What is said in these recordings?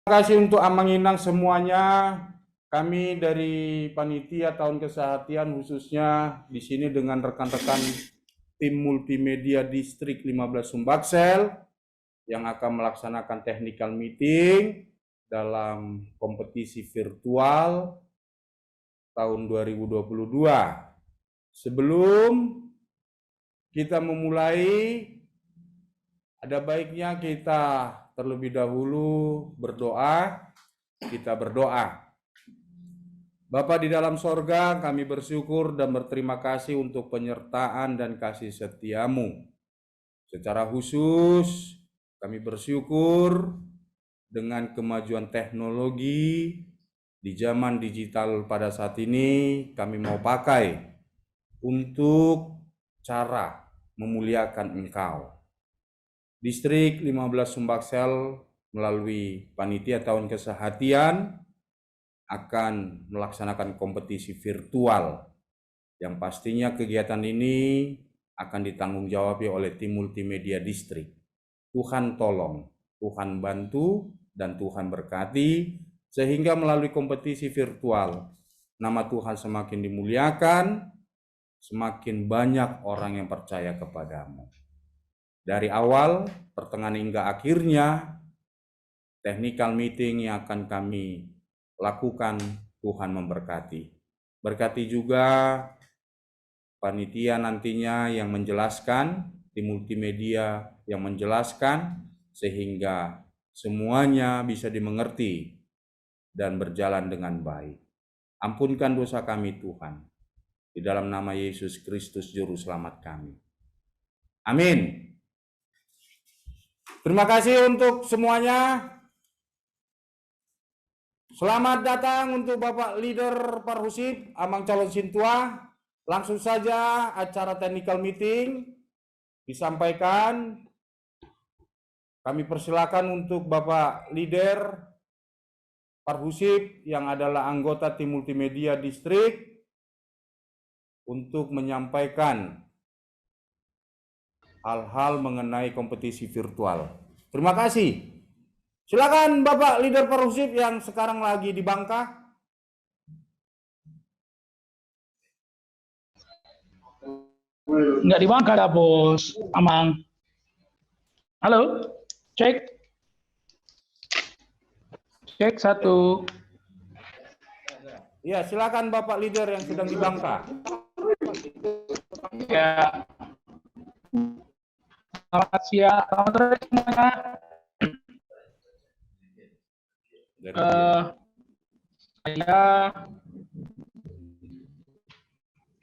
Terima kasih untuk Amanginang semuanya. Kami dari panitia tahun kesehatian khususnya di sini dengan rekan-rekan tim multimedia distrik 15 Sumbaksel yang akan melaksanakan technical meeting dalam kompetisi virtual tahun 2022. Sebelum kita memulai, ada baiknya kita terlebih dahulu berdoa. Kita berdoa. Bapa di dalam sorga, kami bersyukur dan berterima kasih untuk penyertaan dan kasih setiamu. Secara khusus, kami bersyukur dengan kemajuan teknologi di zaman digital pada saat ini, kami mau pakai untuk cara memuliakan Engkau. Distrik 15 Sumbaksel melalui panitia tahun kesehatian akan melaksanakan kompetisi virtual yang pastinya kegiatan ini akan ditanggungjawab oleh tim multimedia distrik. Tuhan tolong, Tuhan bantu, dan Tuhan berkati sehingga melalui kompetisi virtual nama Tuhan semakin dimuliakan, semakin banyak orang yang percaya kepadamu. Dari awal, pertengahan hingga akhirnya, technical meeting yang akan kami lakukan, Tuhan memberkati. Berkati juga panitia nantinya yang menjelaskan, di multimedia yang menjelaskan, sehingga semuanya bisa dimengerti dan berjalan dengan baik. Ampunkan dosa kami Tuhan, di dalam nama Yesus Kristus Juru Selamat kami. Amin. Terima kasih untuk semuanya. Selamat datang untuk Bapak Leader Parhusip, Amang Calon Sintua. Langsung saja acara technical meeting disampaikan. Kami persilakan untuk Bapak Leader Parhusip yang adalah anggota tim multimedia distrik untuk menyampaikan hal-hal mengenai kompetisi virtual. Terima kasih. Silakan Bapak Leader Parhusip yang sekarang lagi di Bangka. Nggak di Bangka dah, Bos. Amang. Halo, cek. Cek satu. Ya, silakan Bapak Leader yang sedang di Bangka. Ya. Selamat siang, selamat sore semuanya. Saya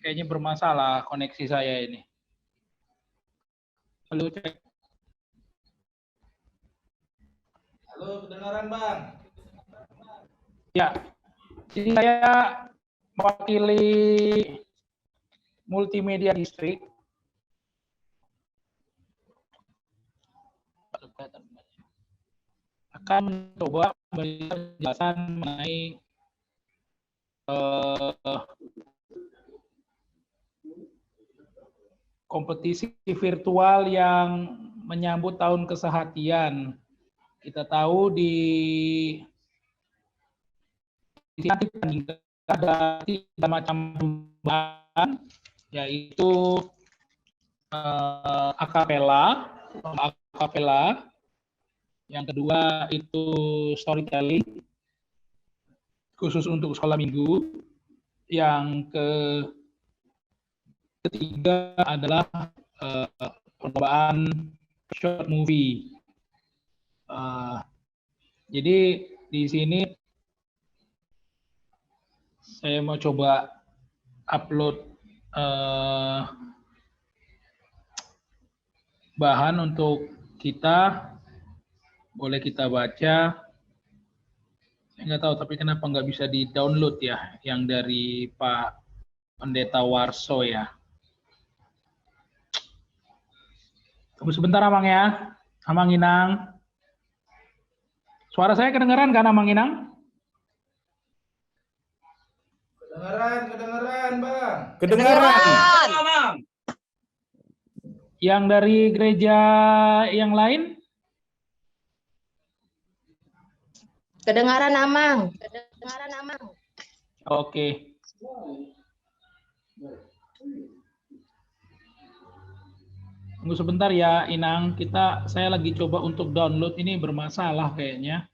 kayaknya bermasalah koneksi saya ini. Halo, cek. Halo, kedengaran Bang? Ya, jadi saya mewakili multimedia distrik. Akan mencoba menjelaskan mengenai kompetisi virtual yang menyambut tahun kesehatian. Kita tahu di sini ada 3 macam perlombaan, yaitu akapela, yang kedua itu storytelling, khusus untuk sekolah minggu, yang ketiga adalah perlombaan short movie. Jadi di sini saya mau coba upload bahan untuk kita, boleh kita baca. Saya nggak tahu, tapi kenapa nggak bisa di-download ya, yang dari Pak Pendeta Warso ya. Tunggu sebentar Amang ya, Amang Inang. Suara saya kedengaran kan Amang Inang? Kedengaran Bang. Kedengaran. Yang dari gereja yang lain? Kedengaran Amang. Kedengaran Amang. Oke. Tunggu sebentar ya, Inang. Saya lagi coba untuk download, ini bermasalah kayaknya.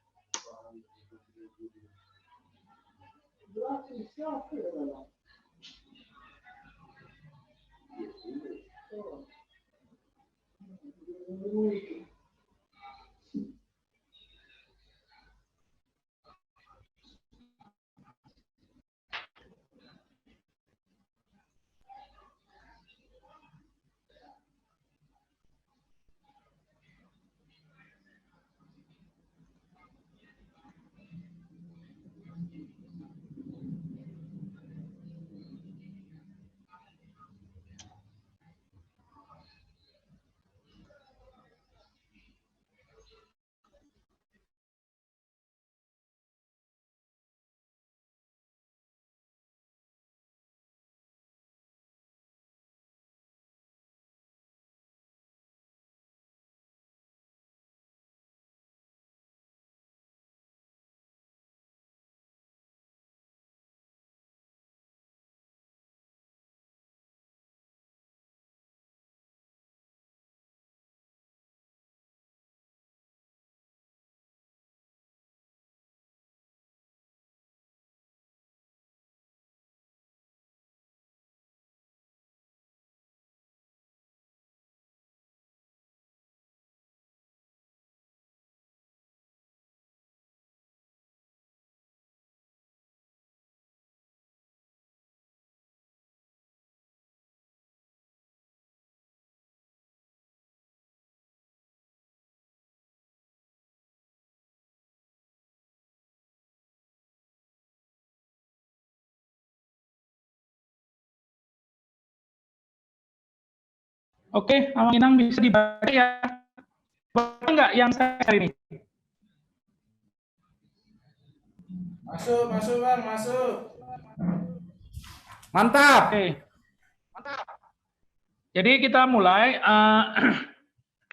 Oke, Amang Inang bisa dibaca ya. Baca nggak yang saya ini? Masuk, masuk Bang, masuk. Mantap. Oke. Jadi kita mulai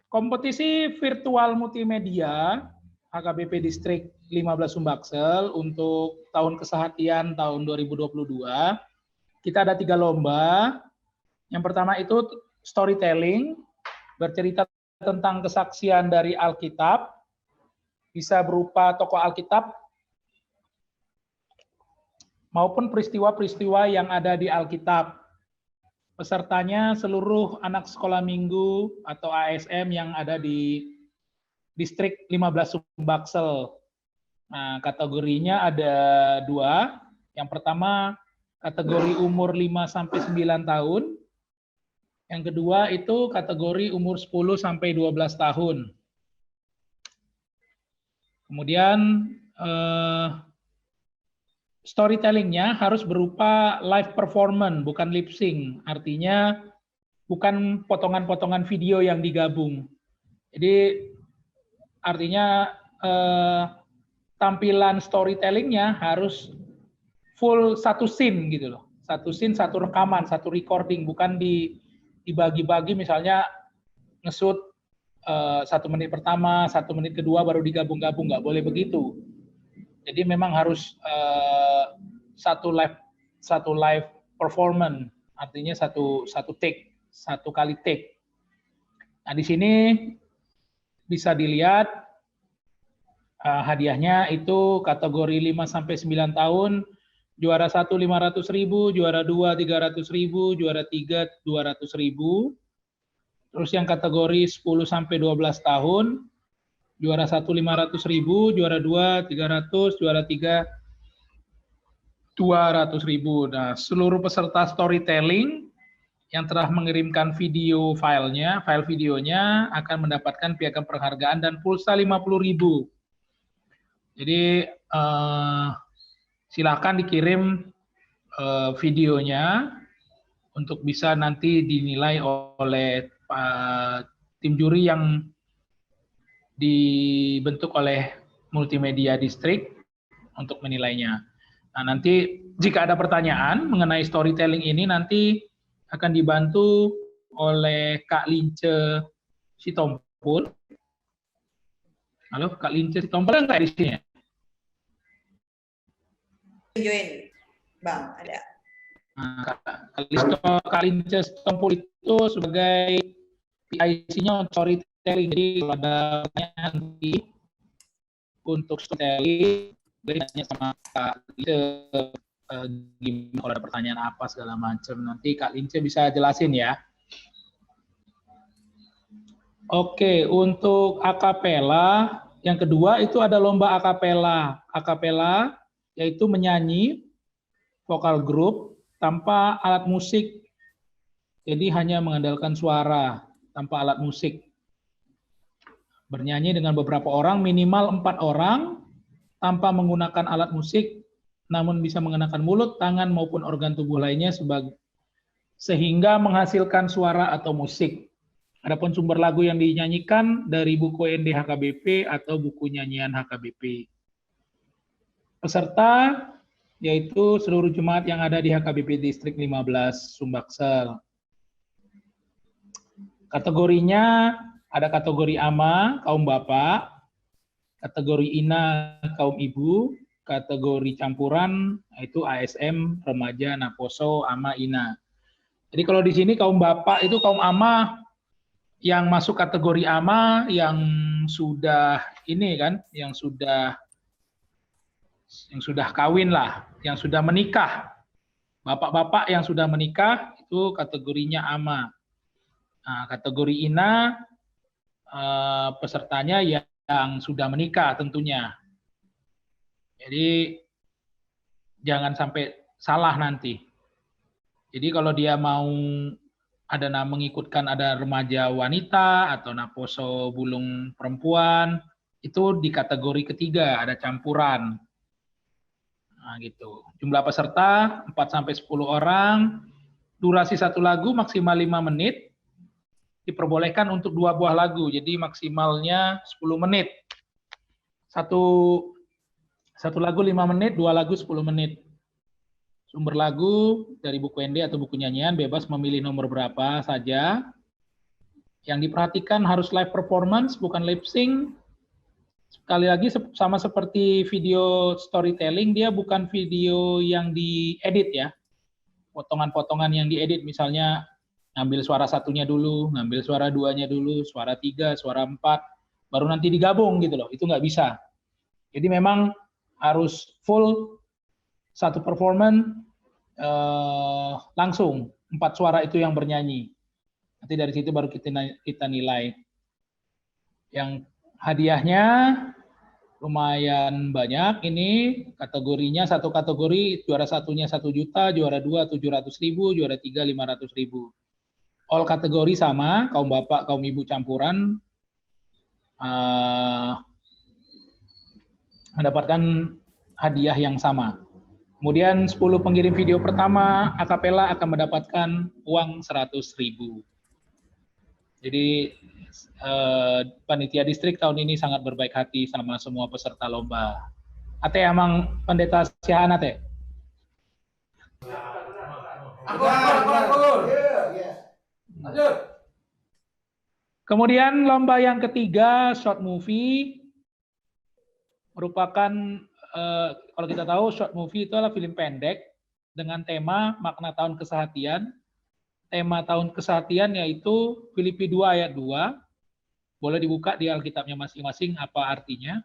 kompetisi virtual multimedia HKBP Distrik 15 Sumbaksel untuk tahun kesehatian tahun 2022. Kita ada 3 lomba. Yang pertama itu storytelling, bercerita tentang kesaksian dari Alkitab, bisa berupa tokoh Alkitab maupun peristiwa-peristiwa yang ada di Alkitab. Pesertanya seluruh anak sekolah minggu atau ASM yang ada di Distrik 15 Sumbaksel. Nah, kategorinya ada 2. Yang pertama, kategori umur 5-9 tahun. Yang kedua itu kategori umur 10-12 tahun. Kemudian storytellingnya harus berupa live performance, bukan lip sync. Artinya bukan potongan-potongan video yang digabung. Jadi artinya tampilan storytellingnya harus full satu scene gitu loh. Satu scene, satu rekaman, satu recording, bukan dibagi-bagi misalnya nge-shoot 1 menit pertama, 1 menit kedua baru digabung-gabung, nggak boleh begitu. Jadi memang harus satu live performance, artinya satu take, 1 kali take. Nah di sini bisa dilihat hadiahnya itu kategori 5-9 tahun, juara 1 500.000, juara 2 300.000, juara 3 200.000. Terus yang kategori 10-12 tahun, juara 1 500.000, juara 2 300, juara 3 200.000. Nah, seluruh peserta storytelling yang telah mengirimkan file videonya akan mendapatkan piagam penghargaan dan pulsa 50.000. Jadi silakan dikirim videonya untuk bisa nanti dinilai oleh tim juri yang dibentuk oleh Multimedia Distrik untuk menilainya. Nah, nanti jika ada pertanyaan mengenai storytelling ini nanti akan dibantu oleh Kak Lince Sitompul. Halo, Kak Lince Sitompul enggak di sini? join, Bang, ada. Nah, Kalince Stompul itu sebagai PIC-nya storytelling. Jadi kalau ada pertanyaan nanti untuk storytelling, boleh tanya sama Kak Lince gimana kalau ada pertanyaan apa segala macam. Nanti Kak Lince bisa jelasin ya. Oke, untuk akapela yang kedua itu ada lomba akapela. Akapela yaitu menyanyi vokal grup tanpa alat musik. Jadi hanya mengandalkan suara tanpa alat musik. Bernyanyi dengan beberapa orang, minimal 4 orang tanpa menggunakan alat musik, namun bisa menggunakan mulut, tangan maupun organ tubuh lainnya sehingga menghasilkan suara atau musik. Adapun sumber lagu yang dinyanyikan dari buku ND HKBP atau buku nyanyian HKBP. Peserta yaitu seluruh jemaat yang ada di HKBP Distrik 15 Sumbaksel. Kategorinya ada kategori AMA, kaum bapak, kategori INA, kaum ibu, kategori campuran, yaitu ASM, remaja, Naposo, AMA, INA. Jadi kalau di sini kaum bapak itu kaum AMA, yang masuk kategori AMA yang sudah ini kan, yang sudah kawin lah, yang sudah menikah. Bapak-bapak yang sudah menikah itu kategorinya AMA. Nah, kategori INA pesertanya yang sudah menikah tentunya. Jadi jangan sampai salah nanti. Jadi kalau dia mau mengikutkan ada remaja wanita atau Naposo bulung perempuan, itu di kategori ketiga, ada campuran. Nah, gitu. Jumlah peserta 4-10 orang, durasi satu lagu maksimal 5 menit, diperbolehkan untuk 2 buah lagu, jadi maksimalnya 10 menit. Satu lagu 5 menit, 2 lagu 10 menit. Sumber lagu dari buku ND atau buku nyanyian bebas memilih nomor berapa saja. Yang diperhatikan harus live performance, bukan lip sync. Sekali lagi sama seperti video storytelling, dia bukan video yang diedit ya. Potongan-potongan yang diedit, misalnya ngambil suara satunya dulu, ngambil suara duanya dulu, suara 3, suara 4, baru nanti digabung gitu loh. Itu nggak bisa. Jadi memang harus full satu performance langsung 4 suara itu yang bernyanyi. Nanti dari situ baru kita nilai. Yang hadiahnya lumayan banyak ini kategorinya, satu kategori juara satunya 1 juta, juara 2 700.000, juara 3 500.000. All kategori sama, kaum bapak, kaum ibu campuran mendapatkan hadiah yang sama. Kemudian 10 pengirim video pertama akapela akan mendapatkan uang 100.000. Jadi panitia distrik tahun ini sangat berbaik hati sama semua peserta lomba. Ate emang pendeta siahan ate? Aku. Lanjut. Kemudian lomba yang ketiga, short movie, merupakan kalau kita tahu short movie itu adalah film pendek dengan tema makna tahun kesehatian. Tema tahun kesehatian yaitu Filipi 2 ayat 2. Boleh dibuka di Alkitabnya masing-masing apa artinya.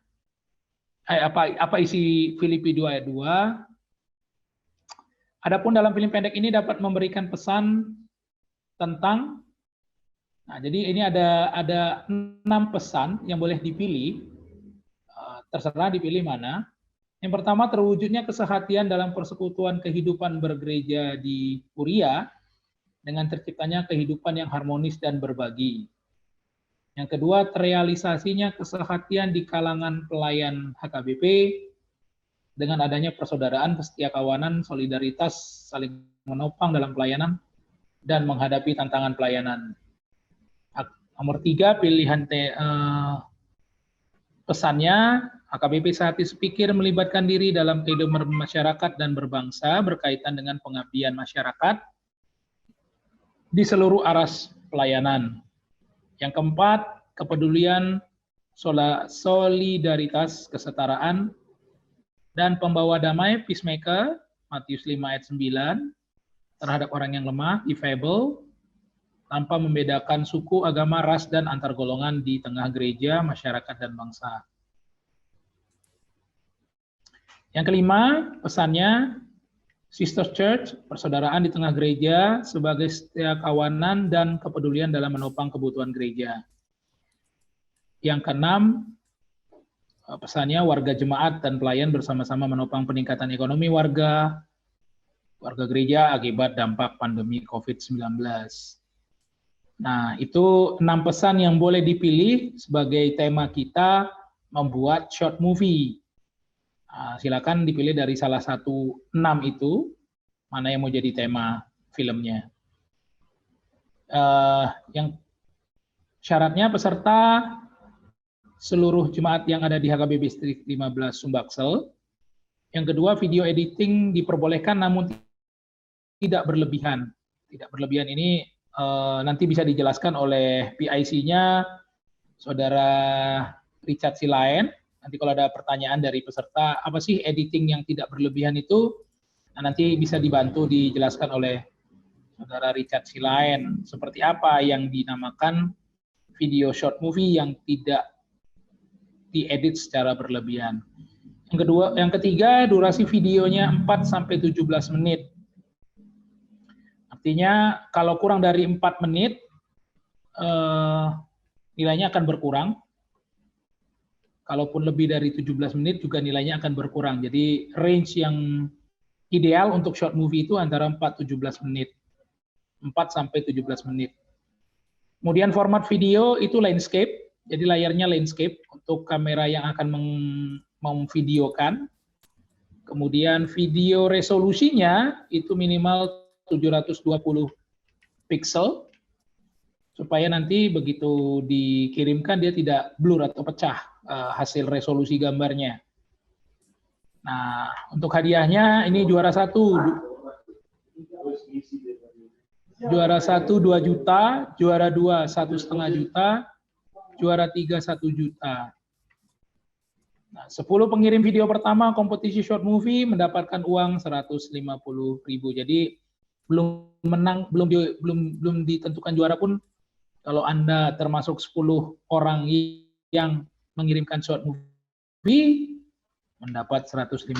Apa isi Filipi 2 ayat 2. Adapun dalam film pendek ini dapat memberikan pesan tentang, nah jadi ini ada 6 pesan yang boleh dipilih. Terserah dipilih mana. Yang pertama, terwujudnya kesehatian dalam persekutuan kehidupan bergereja di Uria dengan terciptanya kehidupan yang harmonis dan berbagi. Yang kedua, terrealisasinya kesehatian di kalangan pelayan HKBP dengan adanya persaudaraan, kesetiakawanan, solidaritas, saling menopang dalam pelayanan, dan menghadapi tantangan pelayanan. Nomor 3, pilihan pesannya, HKBP Sehati Sepikir melibatkan diri dalam kehidupan masyarakat dan berbangsa berkaitan dengan pengabdian masyarakat di seluruh aras pelayanan. Yang keempat, kepedulian, solidaritas, kesetaraan, Dan pembawa damai, peacemaker, Matius 5 ayat 9, terhadap orang yang lemah, difabel, tanpa membedakan suku, agama, ras, dan antar golongan di tengah gereja, masyarakat, dan bangsa. Yang kelima, pesannya, Sister Church, persaudaraan di tengah gereja, sebagai setia kawanan dan kepedulian dalam menopang kebutuhan gereja. Yang keenam, pesannya, warga jemaat dan pelayan bersama-sama menopang peningkatan ekonomi warga gereja akibat dampak pandemi COVID-19. Nah, itu 6 pesan yang boleh dipilih sebagai tema kita membuat short movie. Nah, silakan dipilih dari salah satu 6 itu, mana yang mau jadi tema filmnya. Yang syaratnya peserta seluruh jemaat yang ada di HKBP Distrik 15 Sumbaksel. Yang kedua, video editing diperbolehkan namun tidak berlebihan. Tidak berlebihan ini nanti bisa dijelaskan oleh PIC-nya, Saudara Richard Silaen. Nanti kalau ada pertanyaan dari peserta, apa sih editing yang tidak berlebihan itu? Nah, nanti bisa dibantu dijelaskan oleh Saudara Richard Silaen. Seperti apa yang dinamakan video short movie yang tidak diedit secara berlebihan. Yang ketiga, durasi videonya 4-17 menit. Artinya kalau kurang dari 4 menit, nilainya akan berkurang. Kalaupun lebih dari 17 menit juga nilainya akan berkurang. Jadi range yang ideal untuk short movie itu antara 4-17 menit. 4-17 menit. Kemudian format video itu landscape. Jadi layarnya landscape untuk kamera yang akan memvideokan. Kemudian video resolusinya itu minimal 720 pixel, supaya nanti begitu dikirimkan dia tidak blur atau pecah hasil resolusi gambarnya. Nah, untuk hadiahnya ini juara 1 2 juta, juara 2 1,5 juta, juara 3 1 juta. Nah, 10 pengirim video pertama kompetisi short movie mendapatkan uang 150.000. Jadi belum menang, belum ditentukan juara pun, kalau Anda termasuk 10 orang yang mengirimkan short movie mendapat 150.000.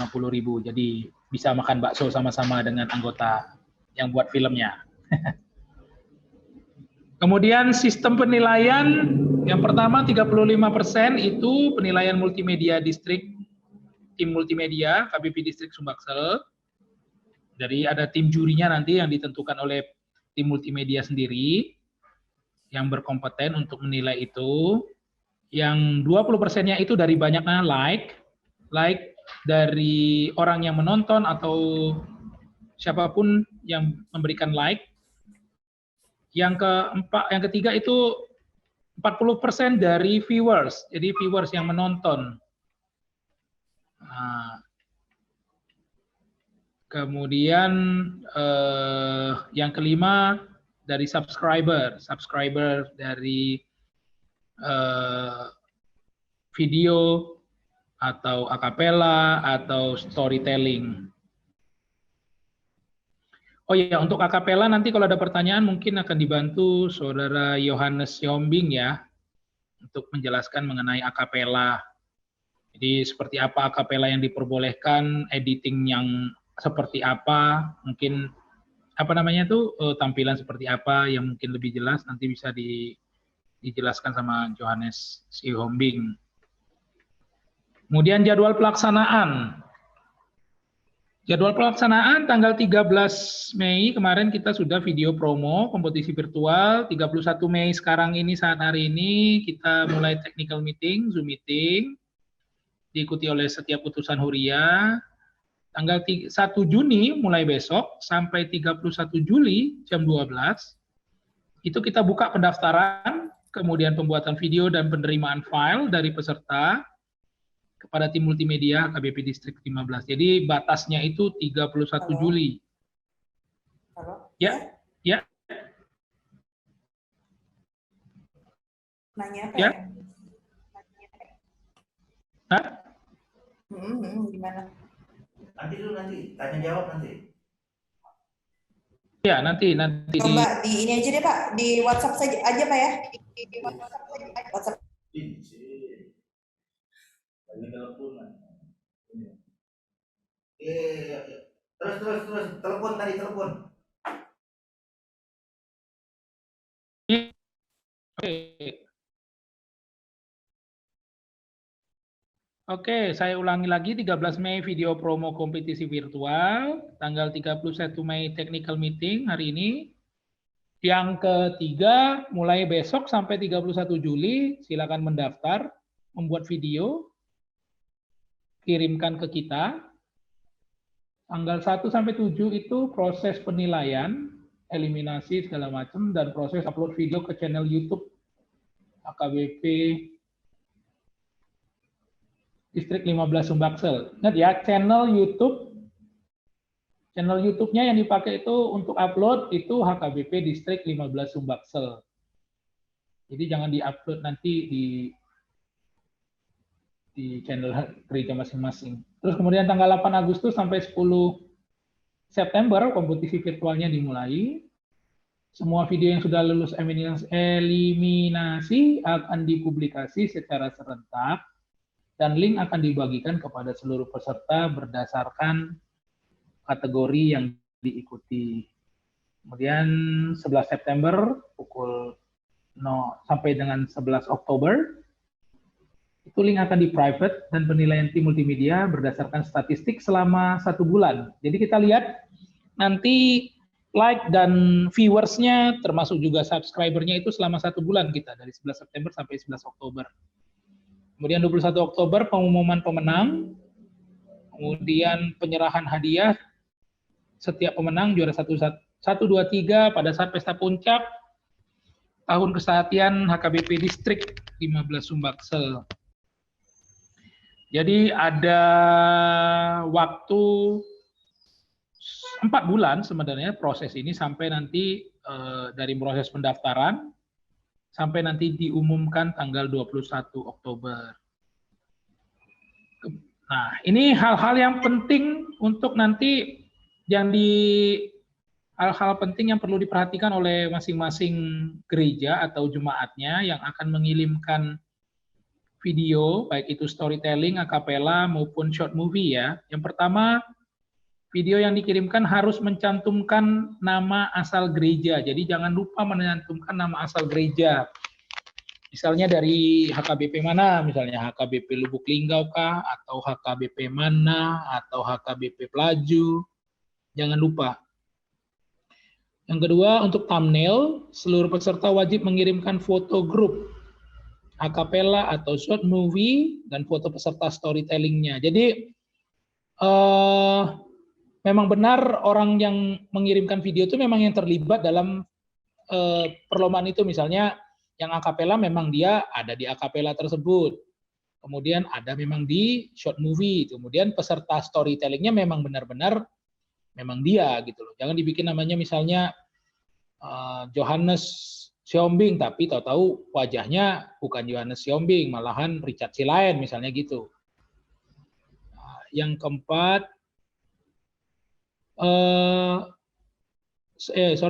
Jadi bisa makan bakso sama-sama dengan anggota yang buat filmnya. Kemudian sistem penilaian, yang pertama 35% itu penilaian multimedia distrik, tim multimedia KBP Distrik Sumbaksel. Jadi ada tim jurinya nanti yang ditentukan oleh tim multimedia sendiri yang berkompeten untuk menilai itu. Yang 20%-nya itu dari banyaknya like dari orang yang menonton atau siapapun yang memberikan like. Yang ketiga itu 40% dari viewers, jadi viewers yang menonton. Nah, kemudian yang kelima dari subscriber dari video atau acapella atau storytelling. Oh iya, untuk acapella nanti kalau ada pertanyaan mungkin akan dibantu Saudara Yohanes Siombing ya, untuk menjelaskan mengenai acapella. Jadi seperti apa acapella yang diperbolehkan, editing yang seperti apa, mungkin tampilan seperti apa yang mungkin lebih jelas nanti bisa dijelaskan sama Yohanes Siombing. Kemudian jadwal pelaksanaan. Jadwal pelaksanaan tanggal 13 Mei kemarin kita sudah video promo kompetisi virtual. 31 Mei sekarang ini, saat hari ini kita mulai technical meeting, Zoom meeting, diikuti oleh setiap utusan Huria. Tanggal 1 Juni mulai besok sampai 31 Juli jam 12 itu kita buka pendaftaran, kemudian pembuatan video dan penerimaan file dari peserta kepada tim multimedia KBP Distrik 15. Jadi batasnya itu 31 Halo. Juli. Halo? Ya. Nanya apa Ya. ya? Hah? Gimana? Nanti dulu, nanti tanya jawab nanti. Ya, nanti di Coba di ini aja deh Pak, di WhatsApp saja aja Pak ya. Di WhatsApp saja. WhatsApp. Lagi teleponan. Terus telepon tadi telepon. Oke, saya ulangi lagi 13 Mei video promo kompetisi virtual, tanggal 31 Mei technical meeting hari ini. Yang ketiga, mulai besok sampai 31 Juli, silakan mendaftar, membuat video, kirimkan ke kita. Tanggal 1 sampai 7 itu proses penilaian, eliminasi segala macam, dan proses upload video ke channel YouTube HKBP Distrik 15 Sumbaksel. Ingat ya, channel YouTube-nya yang dipakai itu untuk upload itu HKBP Distrik 15 Sumbaksel. Jadi jangan di-upload nanti di channel gereja masing-masing. Terus kemudian tanggal 8 Agustus sampai 10 September kompetisi virtualnya dimulai. Semua video yang sudah lulus eliminasi akan dipublikasi secara serentak dan link akan dibagikan kepada seluruh peserta berdasarkan kategori yang diikuti. Kemudian 11 September pukul 0 sampai dengan 11 Oktober, itu link akan di-private dan penilaian tim multimedia berdasarkan statistik selama 1 bulan. Jadi kita lihat nanti like dan viewers-nya termasuk juga subscriber-nya itu selama 1 bulan kita, dari 11 September sampai 11 Oktober. Kemudian 21 Oktober pengumuman pemenang, kemudian penyerahan hadiah setiap pemenang juara 1, 2, 3 pada saat pesta puncak tahun kesehatan HKBP Distrik 15 Sumbaksel. Jadi ada waktu 4 bulan sebenarnya proses ini sampai nanti dari proses pendaftaran sampai nanti diumumkan tanggal 21 Oktober. Nah, ini hal-hal yang penting untuk nanti hal-hal penting yang perlu diperhatikan oleh masing-masing gereja atau jemaatnya yang akan mengirimkan video, baik itu storytelling, acapella maupun short movie ya. Yang pertama, video yang dikirimkan harus mencantumkan nama asal gereja. Jadi jangan lupa mencantumkan nama asal gereja. Misalnya dari HKBP mana, misalnya HKBP Lubuk Linggau kah, atau HKBP mana, atau HKBP Pelaju. Jangan lupa. Yang kedua, untuk thumbnail, seluruh peserta wajib mengirimkan foto grup, acapella atau short movie, dan foto peserta storytellingnya. Jadi, memang benar orang yang mengirimkan video itu memang yang terlibat dalam perlombaan itu. Misalnya yang acapella memang dia ada di acapella tersebut. Kemudian ada memang di short movie. Kemudian peserta storytellingnya memang benar-benar memang dia gitu loh. Jangan dibikin namanya misalnya Johannes Siombing, tapi tahu-tahu wajahnya bukan Johannes Siombing, malahan Richard Silaen misalnya gitu. Yang keempat,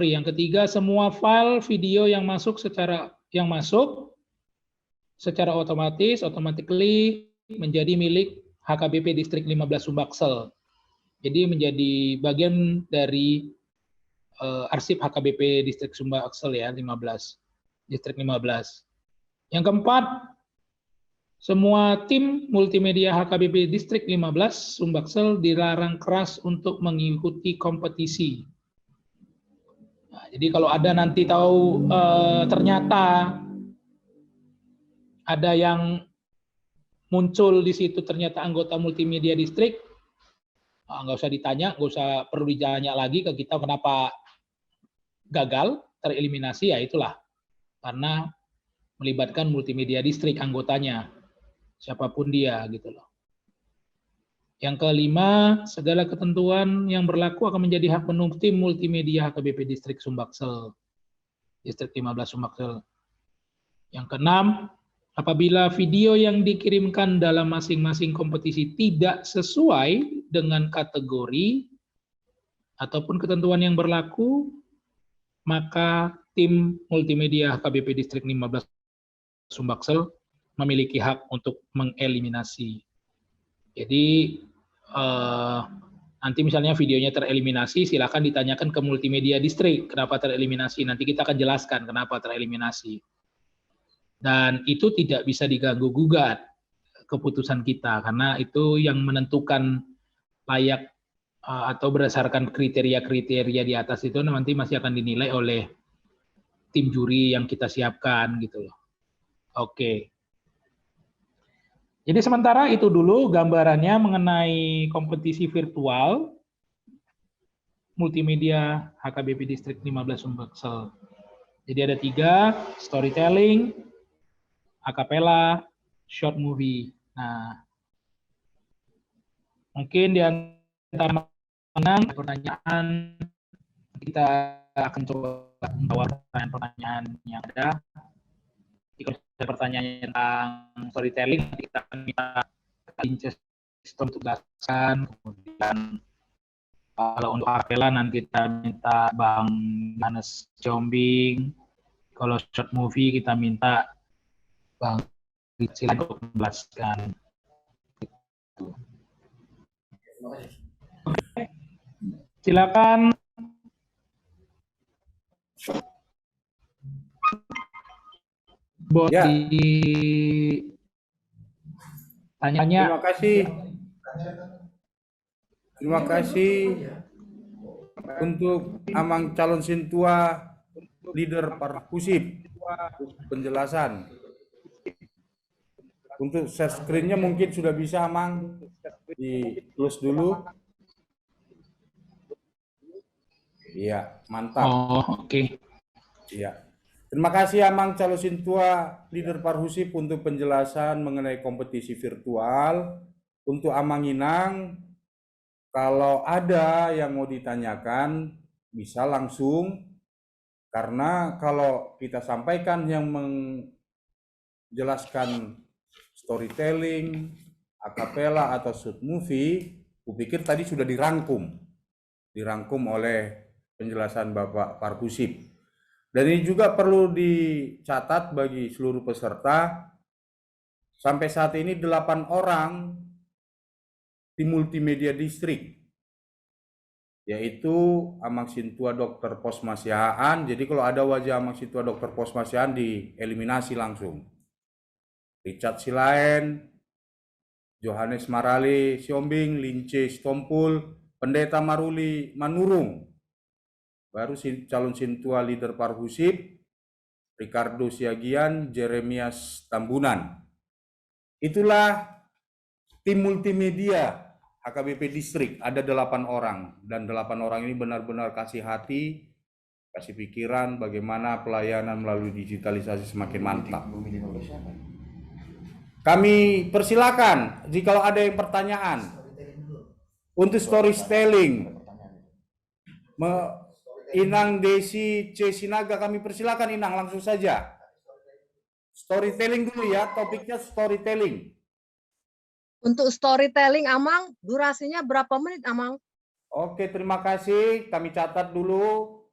yang ketiga, semua file video yang masuk secara automatically menjadi milik HKBP Distrik 15 Sumbaksel. Jadi menjadi bagian dari arsip HKBP Distrik Sumbaksel ya, Distrik 15. Yang keempat, semua tim multimedia HKBP Distrik 15 Sumbaksel dilarang keras untuk mengikuti kompetisi. Nah, jadi kalau ada nanti tahu ternyata ada yang muncul di situ ternyata anggota multimedia distrik, nggak usah ditanya, nggak usah perlu ditanya lagi ke kita kenapa gagal tereliminasi, ya itulah karena melibatkan multimedia distrik anggotanya, siapapun dia gitu loh. Yang kelima, segala ketentuan yang berlaku akan menjadi hak penuh tim multimedia HKBP Distrik Sumbaksel, Distrik 15 Sumbaksel. Yang keenam, apabila video yang dikirimkan dalam masing-masing kompetisi tidak sesuai dengan kategori ataupun ketentuan yang berlaku, maka tim multimedia HKBP Distrik 15 Sumbaksel memiliki hak untuk mengeliminasi. Jadi nanti misalnya videonya tereliminasi, silakan ditanyakan ke multimedia distrik kenapa tereliminasi. Nanti kita akan jelaskan kenapa tereliminasi. Dan itu tidak bisa diganggu gugat keputusan kita, karena itu yang menentukan layak atau berdasarkan kriteria-kriteria di atas itu nanti masih akan dinilai oleh tim juri yang kita siapkan gitu loh. Oke. Jadi sementara itu dulu gambarannya mengenai kompetisi virtual multimedia HKBP Distrik 15 Sumbaksel. Jadi ada 3, storytelling, acapella, short movie. Nah, mungkin di antara pertanyaan kita akan coba menjawab pertanyaan yang ada. Jika ada pertanyaan tentang storytelling, nanti kita akan minta Winchester untuk jelaskan. Kemudian kalau untuk acapella nanti kita minta Bang Johannes Jombing. Kalau short movie kita minta Bang Rizky untuk menjelaskan. Silakan. Ya. Tanya-tanya. Terima kasih. Terima kasih untuk Amang calon Sintua leader Parhusip penjelasan. Untuk share screen-nya mungkin sudah bisa Amang di close dulu. Iya, mantap. Oh, oke. Iya. Terima kasih Amang calon Sintua leader Parhusip untuk penjelasan mengenai kompetisi virtual. Untuk Amang Inang, kalau ada yang mau ditanyakan bisa langsung, karena kalau kita sampaikan yang menjelaskan storytelling, acapella atau short movie, kupikir tadi sudah dirangkum oleh penjelasan Bapak Parhusip. Dan ini juga perlu dicatat bagi seluruh peserta, sampai saat ini 8 orang di multimedia distrik, yaitu Amang Sintua Dr. Posmasihaan. Jadi kalau ada wajah Amang Sintua Dr. Posmasihaan dieliminasi langsung. Richard Silaen, Johannes Marale Siombing, Lince Stompul, Pendeta Maruli Manurung, baru calon Sintua leader Parhusip, Ricardo Siagian, Jeremias Tambunan. Itulah tim multimedia HKBP Distrik, ada 8 orang, dan 8 orang ini benar-benar kasih hati, kasih pikiran bagaimana pelayanan melalui digitalisasi semakin mantap. Kami persilakan jika ada yang pertanyaan untuk storytelling. Inang Desi C. Sinaga, kami persilakan Inang, langsung saja. Storytelling dulu ya, topiknya storytelling. Untuk storytelling, Amang, durasinya berapa menit, Amang? Oke, terima kasih. Kami catat dulu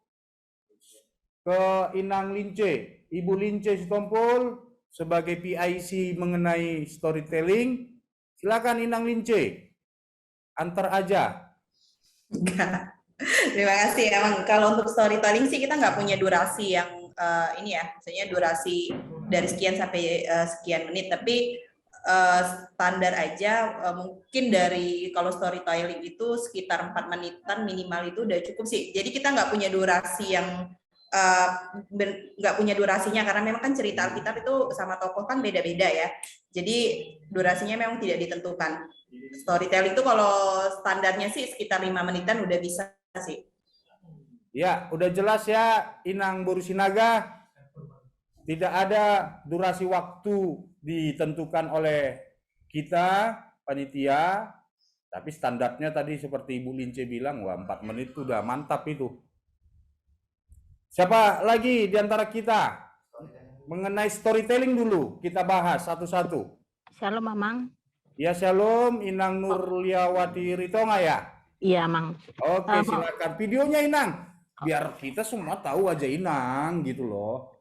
ke Inang Lince. Ibu Lince Sitompul sebagai PIC mengenai storytelling. Silakan Inang Lince. Antar aja. Enggak. Terima kasih. Emang kalau untuk storytelling sih kita nggak punya durasi yang ini ya, maksudnya durasi dari sekian sampai sekian menit, tapi standar aja mungkin dari kalau storytelling itu sekitar 4 menitan minimal itu udah cukup sih. Jadi kita nggak punya durasi yang nggak punya durasinya, karena memang kan cerita Alkitab itu sama tokoh kan beda-beda ya. Jadi durasinya memang tidak ditentukan. Storytelling itu kalau standarnya sih sekitar 5 menitan udah bisa sih. Ya, udah jelas ya Inang Borusinaga. Tidak ada durasi waktu ditentukan oleh kita, panitia, tapi standarnya tadi seperti Ibu Lince bilang, wah 4 menit itu udah mantap itu. Siapa lagi di antara kita? Mengenai storytelling dulu, kita bahas satu-satu. Shalom, Amang. Ya, Shalom, Inang Nurliawati Ritonga ya? Iya, Mang. Oke, Mau- silakan. Videonya Inang. Biar kita semua tahu aja Inang gitu loh.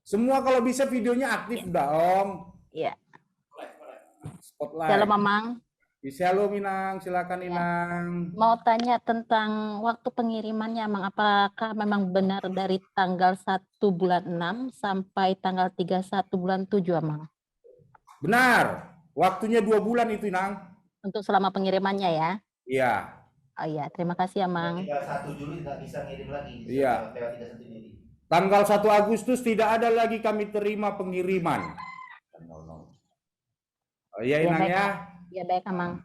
Semua kalau bisa videonya aktif dah, Om. Iya. Spotlight. Shalom, Mamang. Shalom Inang, silakan Ya. Inang. Mau tanya tentang waktu pengirimannya, Mang. Apakah memang benar dari tanggal 1 bulan 6 sampai tanggal 31 bulan 7, Mang? Benar. Waktunya 2 bulan itu Inang. Untuk selama pengirimannya ya? Iya. Oh iya, terima kasih ya, Mang. Tinggal 1 Juli nggak bisa ngirim lagi. Iya. Lewat 31 Juli. Tanggal 1 Agustus tidak ada lagi kami terima pengiriman. Oh, iya Ya, Inang baik. ya. Ya, baik, Mang.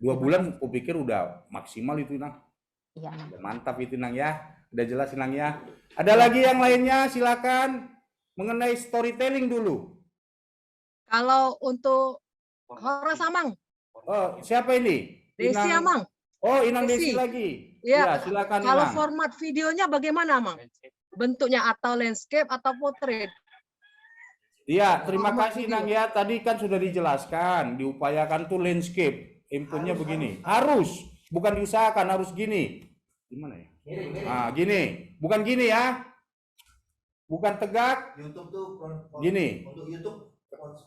2 bulan aku pikir udah maksimal itu Inang. Iya, Mang. Udah mantap itu Inang ya. Udah jelas Inang ya. Ada lagi yang lainnya silakan mengenai storytelling dulu. Kalau untuk Horas Amang, Oh, siapa ini? Desi Inang- Amang, Oh, Inang Desi Desi. lagi. Iya. Ya, silakan kalau Inang. format videonya bagaimana Amang? Bentuknya atau landscape atau portrait? Iya, terima Format kasih video. Nang ya. Tadi kan sudah dijelaskan, diupayakan tuh landscape. Inputnya begini. Harus, bukan diusahakan, harus gini. Gimana ya? Ngirim. Nah, gini. Bukan gini ya. Bukan tegak, YouTube tuh gini. untuk YouTube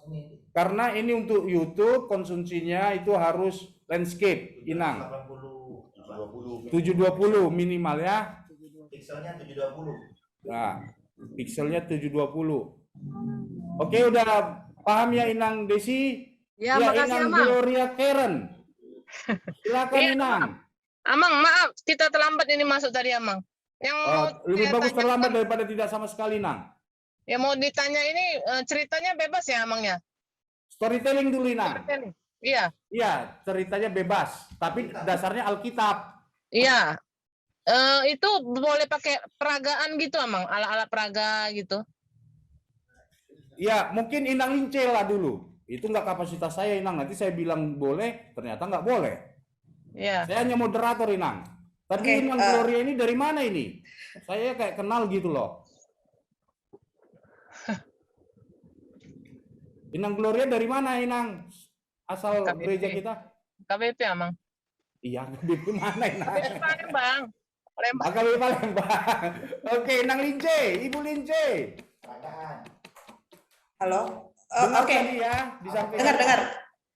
ini Karena ini untuk YouTube, konsumsinya itu harus landscape, Inang. 80 720 minimal ya. pixelnya 720. Nah, pixelnya 720. Oke, udah paham ya Inang Desi? Ya, makasih Inang Amang. Gloria Karen. Silakan Iya, Inang. Amang, maaf, kita terlambat ini masuk tadi, Amang. Yang mau Lebih saya bagus tanyakan- terlambat daripada tidak sama sekali, Nang. yang mau ditanya ini ceritanya bebas ya, Amangnya? Storytelling dulu, Nang. Iya, Iya, ceritanya bebas, tapi dasarnya Alkitab. iya. Itu boleh pakai peragaan gitu, Amang, ala-ala peraga gitu. Iya, mungkin Inang Lince lah dulu. Itu nggak kapasitas saya, Inang. Nanti saya bilang boleh, ternyata nggak boleh. Iya. Saya hanya moderator, Inang. Tapi Oke, Inang Gloria ini dari mana ini? Saya kayak kenal gitu loh. Inang Gloria dari mana, Inang? Asal KBP. gereja kita? KBP, Amang. Iya, di mana, Inang? KBP Palembang. Palembang. AKBP Palembang. Oke, Inang Lince, Ibu Lince. Halo. Dengar Oke. tadi ya, disampaikan. Dengar.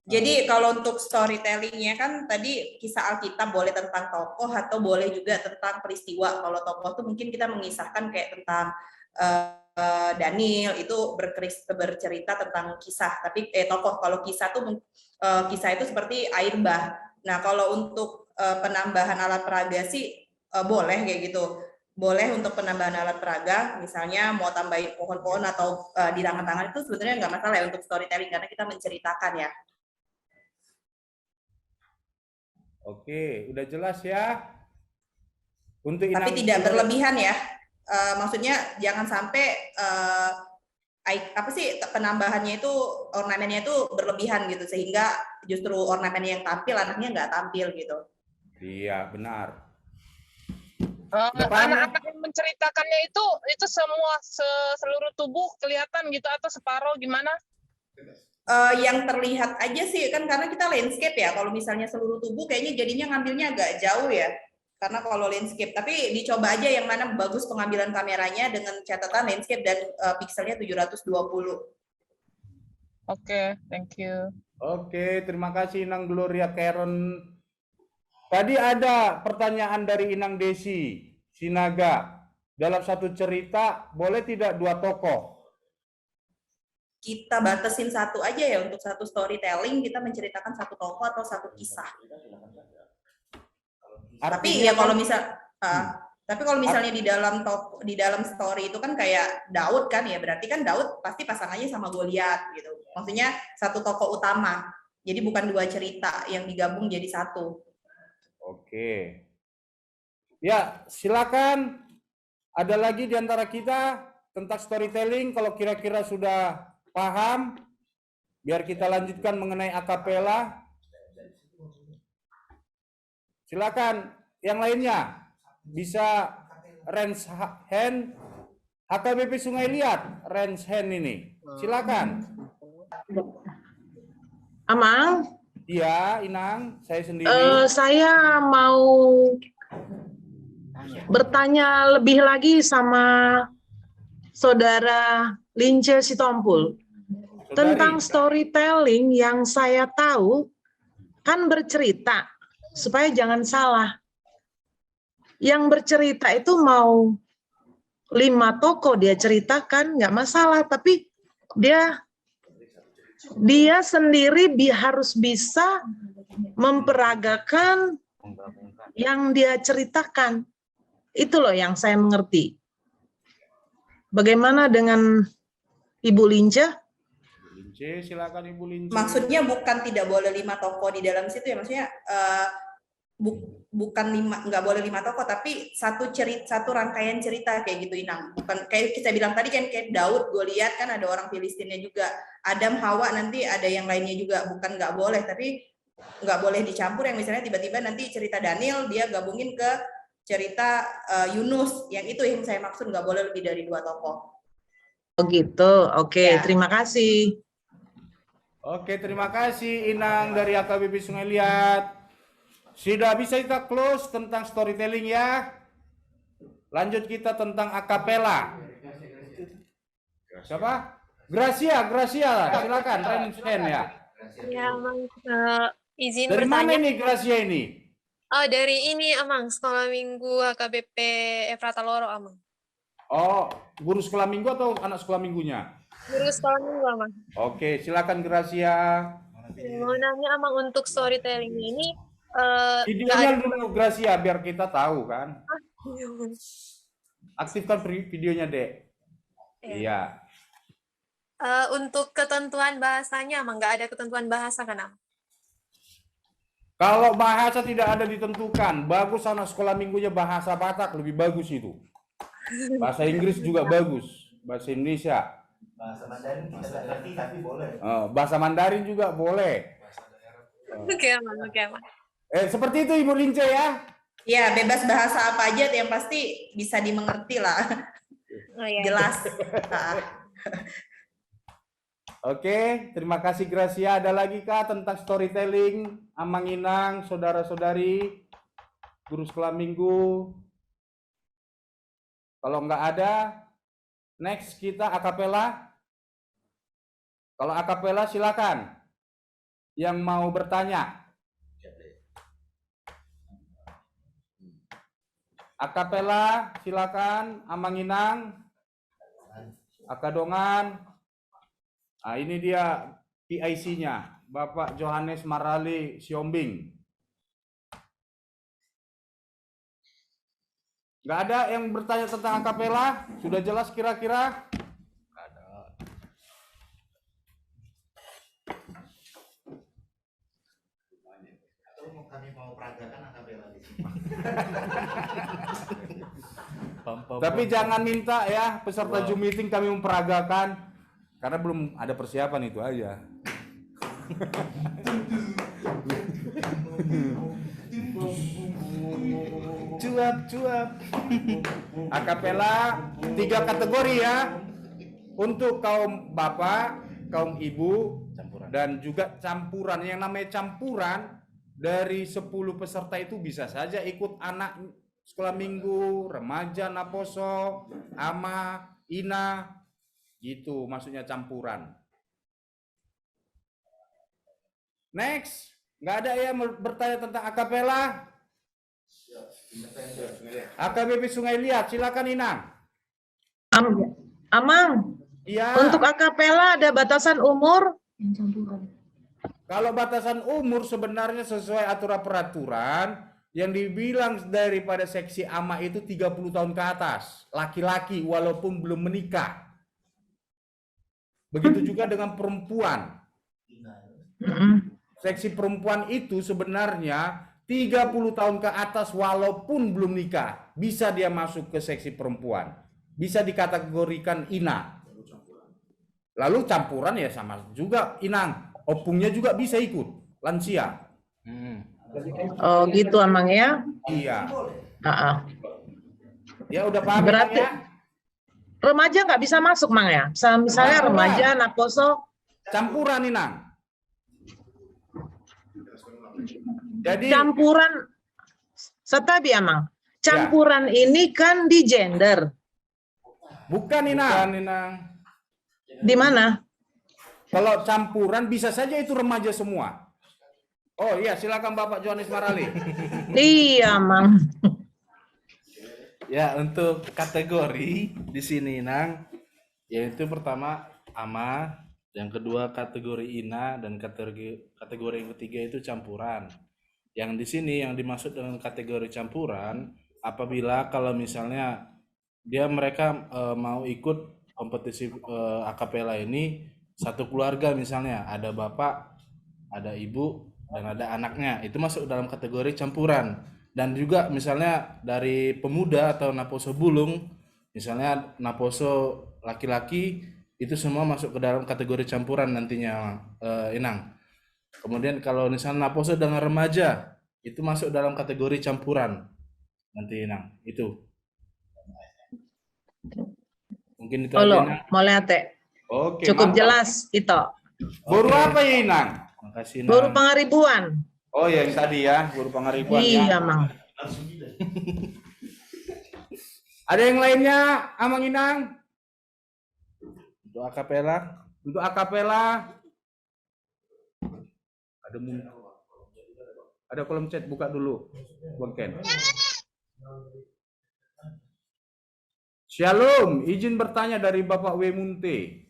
Jadi kalau untuk storytellingnya kan tadi kisah Alkitab boleh tentang tokoh atau boleh juga tentang peristiwa. Kalau tokoh tuh mungkin kita mengisahkan kayak tentang Daniel itu bercerita tentang kisah. Tapi tokoh kalau kisah tuh kisah itu seperti air bah. Nah kalau untuk penambahan alat peraga sih boleh kayak gitu. Boleh untuk penambahan alat peraga, misalnya mau tambahin pohon-pohon atau di tangan-tangan itu sebenarnya nggak masalah ya untuk storytelling karena kita menceritakan ya. Oke, udah jelas ya. Untuk Tapi Inang tidak Gloria- berlebihan ya. Maksudnya jangan sampai apa sih penambahannya itu ornamennya itu berlebihan gitu sehingga justru ornamen yang tampil anaknya nggak tampil gitu. Iya, benar. Udah paham ya? Anak-anak yang menceritakannya itu semua seluruh tubuh kelihatan gitu atau separuh gimana? Yang terlihat aja sih kan karena kita landscape ya. Kalau misalnya seluruh tubuh kayaknya jadinya ngambilnya agak jauh ya. Karena kalau landscape, tapi dicoba aja yang mana bagus pengambilan kameranya dengan catatan landscape dan pixelnya 720. Oke, thank you. Oke, terima kasih Inang Gloria Karen. Tadi ada pertanyaan dari Inang Desi Sinaga. Dalam satu cerita boleh tidak 2 tokoh? Kita batasin satu aja ya untuk satu storytelling, kita menceritakan satu tokoh atau satu kisah. Tapi Artinya ya kalau kan- misal tapi kalau misalnya di dalam story itu kan kayak Daud kan ya, berarti kan Daud pasti pasangannya sama Goliat gitu. Maksudnya satu tokoh utama. Jadi bukan 2 cerita yang digabung jadi satu. Oke. Ya, silakan. Ada lagi di antara kita tentang storytelling kalau kira-kira sudah paham, biar kita lanjutkan mengenai akapela. Silakan yang lainnya bisa raise hand AKBP Sungai Liat, raise hand ini. Silakan. Amang, Iya, Inang, saya sendiri. saya mau bertanya lebih lagi sama Saudara Lince Sitompul. Saudari. Tentang storytelling yang saya tahu, kan bercerita, supaya jangan salah. Yang bercerita itu mau 5 tokoh dia ceritakan, nggak masalah, tapi dia sendiri harus bisa memperagakan yang dia ceritakan. Itu loh yang saya mengerti. Bagaimana dengan Ibu Lince? Lince, silakan Ibu Lince. Maksudnya bukan tidak boleh 5 tokoh di dalam situ ya, maksudnya bukan 5, nggak boleh 5 tokoh, tapi satu rangkaian cerita kayak gitu, Inang. Bukan kayak kita bilang tadi kan, kayak Daud, Goliat kan ada orang Filistinnya juga, Adam, Hawa nanti ada yang lainnya juga. Bukan nggak boleh, tapi nggak boleh dicampur yang misalnya tiba-tiba nanti cerita Daniel dia gabungin ke cerita Yunus, yang itu yang saya maksud, nggak boleh lebih dari 2 tokoh. Oh gitu, oke, Ya. terima kasih. Oke, terima kasih Inang dari AKBP Sungai Liat. Sudah bisa kita close tentang storytelling ya. Lanjut kita tentang akapela. Siapa? Gracia, silakan, raise hand ya. Ya, Amang, izin Dari mana bertanya. ini Gracia ini? Oh, dari ini, Amang, sekolah minggu HKBP Efrata Loro, Amang. Oh, guru sekolah minggu atau anak sekolah minggunya? Guru sekolah minggu, Amang. Oke, silakan Gracia. Mau nanya, Amang, untuk storytelling ini, Videonya dulu Gracia biar kita tahu kan. Aktifkan videonya, Dek. Iya. untuk ketentuan bahasanya, Amang, nggak ada ketentuan bahasa kan, Amang? Kalau bahasa tidak ada ditentukan, bagus anak sekolah minggunya bahasa Batak lebih bagus itu. Bahasa Inggris juga bagus, bahasa Indonesia. Bahasa Mandarin kita nggak ngerti tapi boleh. Bahasa Mandarin juga boleh. Oke, Amang, oke, Amang. Seperti itu Ibu Lince ya. Ya, bebas bahasa apa aja yang pasti bisa dimengerti lah. Oh, iya. Jelas. Oke, terima kasih Gracia. Ada lagi kah tentang storytelling, Amang Inang, saudara-saudari, guru sekolah minggu? Kalau nggak ada, next kita akapela. Kalau akapela silakan. Yang mau bertanya. Akapela silakan, Amang Inang, Akadongan. Nah, ini dia PIC-nya, Bapak Johannes Marali Siombing. Nggak ada yang bertanya tentang akapela? Sudah jelas kira-kira? Nggak ada. Atau kami mau peragakan akapela di sini. Tapi jangan minta ya peserta Zoom meeting kami memperagakan, karena belum ada persiapan, itu aja. Cuap. Akapela 3 kategori ya. Untuk kaum bapak, kaum ibu, dan juga campuran. Yang namanya campuran, dari 10 peserta itu bisa saja ikut anak sekolah minggu, remaja, naposo, ama, ina, gitu maksudnya campuran. Next, nggak ada yang bertanya tentang akapela? AKBP Sungai Liat, silakan Inang. Amang, Iya. untuk akapela ada batasan umur? Kalau batasan umur sebenarnya sesuai aturan peraturan yang dibilang daripada seksi ama itu 30 tahun ke atas, laki-laki walaupun belum menikah. Begitu juga dengan perempuan. Seksi perempuan itu sebenarnya 30 tahun ke atas walaupun belum nikah, bisa dia masuk ke seksi perempuan. Bisa dikategorikan ina. Lalu campuran ya sama juga Inang. Opungnya juga bisa ikut, lansia. Oh gitu Amang ya? Iya. Ah. Ya udah paham Berarti- ya? Remaja nggak bisa masuk, Mang ya? Misalnya remaja, anak poso. Campuran, Inang. Jadi Campuran, setabi ya, Mang. Campuran ini kan di gender. bukan, Inang. Di mana? Kalau campuran bisa saja itu remaja semua. Oh iya, silakan Bapak Johannes Marali. Iya, Mang. Ya, untuk kategori di sini, Nang, yaitu pertama ama, yang kedua kategori ina, dan kategori yang ketiga itu campuran. Yang di sini yang dimaksud dengan kategori campuran, apabila kalau misalnya mereka mau ikut kompetisi akapela ini satu keluarga, misalnya ada bapak, ada ibu, dan ada anaknya, itu masuk dalam kategori campuran. Dan juga misalnya dari pemuda atau naposo bulung, misalnya naposo laki-laki, itu semua masuk ke dalam kategori campuran nantinya, Inang. Kemudian kalau misalnya naposo dengan remaja, itu masuk dalam kategori campuran nanti, Inang. Itu mungkin itu aja, Inang. Mau lihat, Teh. Oke, Cukup mantap. jelas itu. Boru apa ya, Inang? Makasih, Inang. Baru pengaribuan. Oh yang tadi ya, guru pengaribuan Iya, ya. Mang. Ada yang lainnya, Amang Inang? Untuk akapela, Untuk akapela. Ada kolom chat, buka dulu, Bang Ken. Shalom, izin bertanya dari Bapak W. Munte.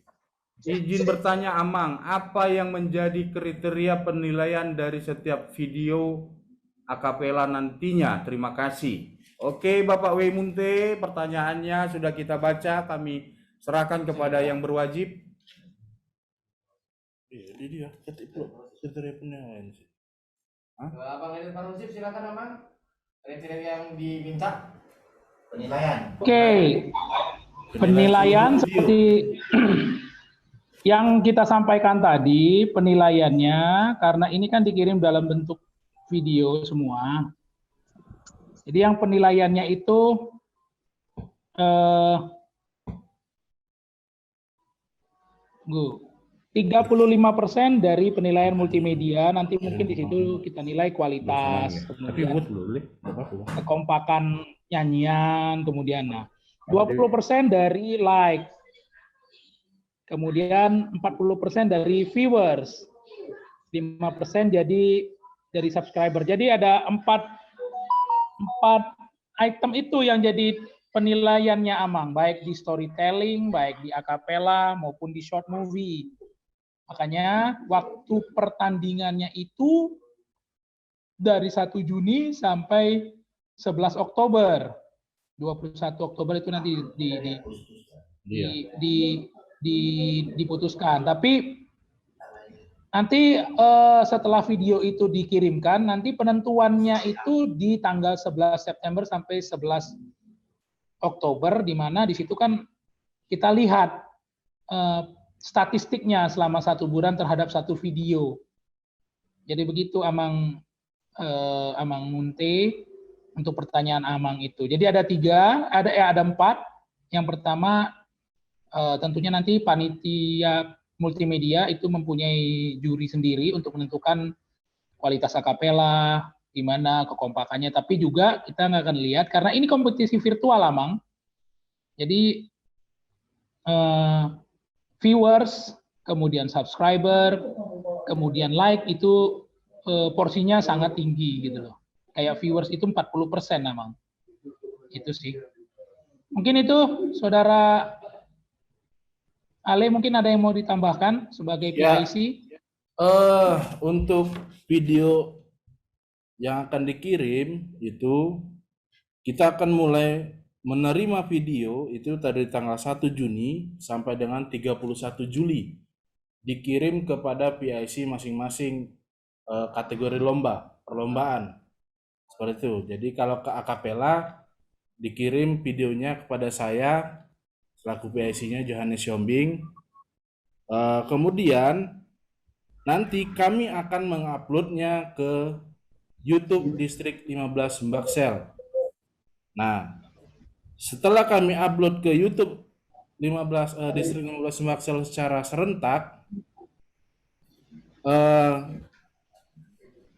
Izin bertanya Amang, apa yang menjadi kriteria penilaian dari setiap video akapela nantinya? Terima kasih. Oke Bapak W. Munte, pertanyaannya sudah kita baca, kami serahkan kepada yang berwajib. iya, dia ketik kriteria penilaian sih. Abang Edit Parusip, silakan Amang. Kriteria yang diminta. Penilaian. Oke, penilaian seperti yang kita sampaikan tadi, penilaiannya karena ini kan dikirim dalam bentuk video semua. Jadi yang penilaiannya itu 35% dari penilaian multimedia, nanti mungkin di situ kita nilai kualitas, kemudian kekompakan nyanyian, kemudian 20% dari like, kemudian 40% dari viewers, 5% jadi dari subscriber. Jadi ada empat item itu yang jadi penilaiannya Amang, baik di storytelling, baik di akapela maupun di short movie. Makanya waktu pertandingannya itu dari 1 Juni sampai 11 Oktober. 21 Oktober itu nanti diputuskan. Tapi nanti setelah video itu dikirimkan, nanti penentuannya itu di tanggal 11 September sampai 11 Oktober, di mana di situ kan kita lihat statistiknya selama 1 bulan terhadap 1 video. Jadi begitu Amang Munte untuk pertanyaan Amang itu. Jadi ada 4. Yang pertama tentunya nanti panitia multimedia itu mempunyai juri sendiri untuk menentukan kualitas akapela, gimana kekompakannya. Tapi juga kita nggak akan lihat karena ini kompetisi virtual, Amang. Jadi viewers, kemudian subscriber, kemudian like itu porsinya sangat tinggi gitu loh. Kayak viewers itu 40%, Amang. Itu sih. Mungkin itu Saudara Ale, mungkin ada yang mau ditambahkan sebagai PIC? Untuk video yang akan dikirim itu kita akan mulai menerima video itu dari tanggal 1 Juni sampai dengan 31 Juli. Dikirim kepada PIC masing-masing kategori perlombaan. Seperti itu. Jadi kalau ke akapela dikirim videonya kepada saya selaku PIC-nya Johannes Siombing. Kemudian nanti kami akan menguploadnya ke YouTube Distrik 15 Sumbaksel. Nah, setelah kami upload ke YouTube distrik 15 Sumbaksel secara serentak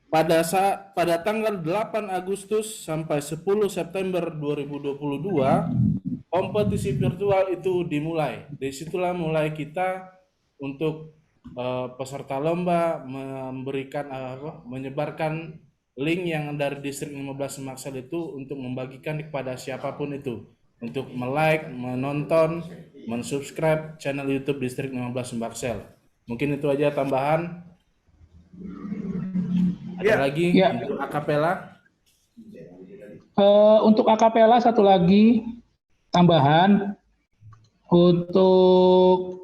pada tanggal 8 Agustus sampai 10 September 2022 kompetisi virtual itu dimulai. Disitulah mulai kita untuk peserta lomba menyebarkan link yang dari distrik 15 Sumbaksel itu untuk membagikan kepada siapapun itu, untuk like, menonton, mensubscribe channel YouTube distrik 15 Sumbaksel. Mungkin itu aja tambahan. Ada lagi untuk akapela? Untuk akapela satu lagi tambahan, untuk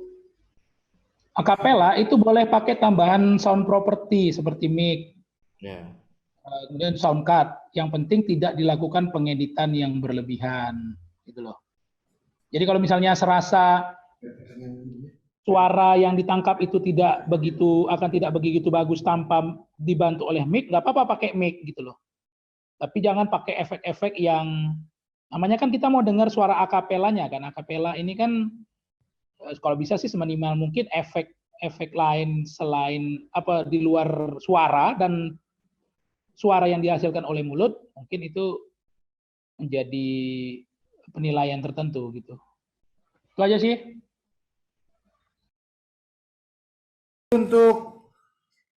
akapela itu boleh pakai tambahan sound property seperti mic, kemudian sound card. Yang penting tidak dilakukan pengeditan yang berlebihan, gitu loh. Jadi kalau misalnya serasa suara yang ditangkap itu tidak begitu bagus tanpa dibantu oleh mic, nggak apa-apa pakai mic gitu loh. Tapi jangan pakai efek-efek yang namanya kan kita mau dengar suara akapelanya kan. Akapela ini kan kalau bisa sih seminimal mungkin efek lain selain di luar suara dan suara yang dihasilkan oleh mulut, mungkin itu menjadi penilaian tertentu gitu. Itu aja sih. Untuk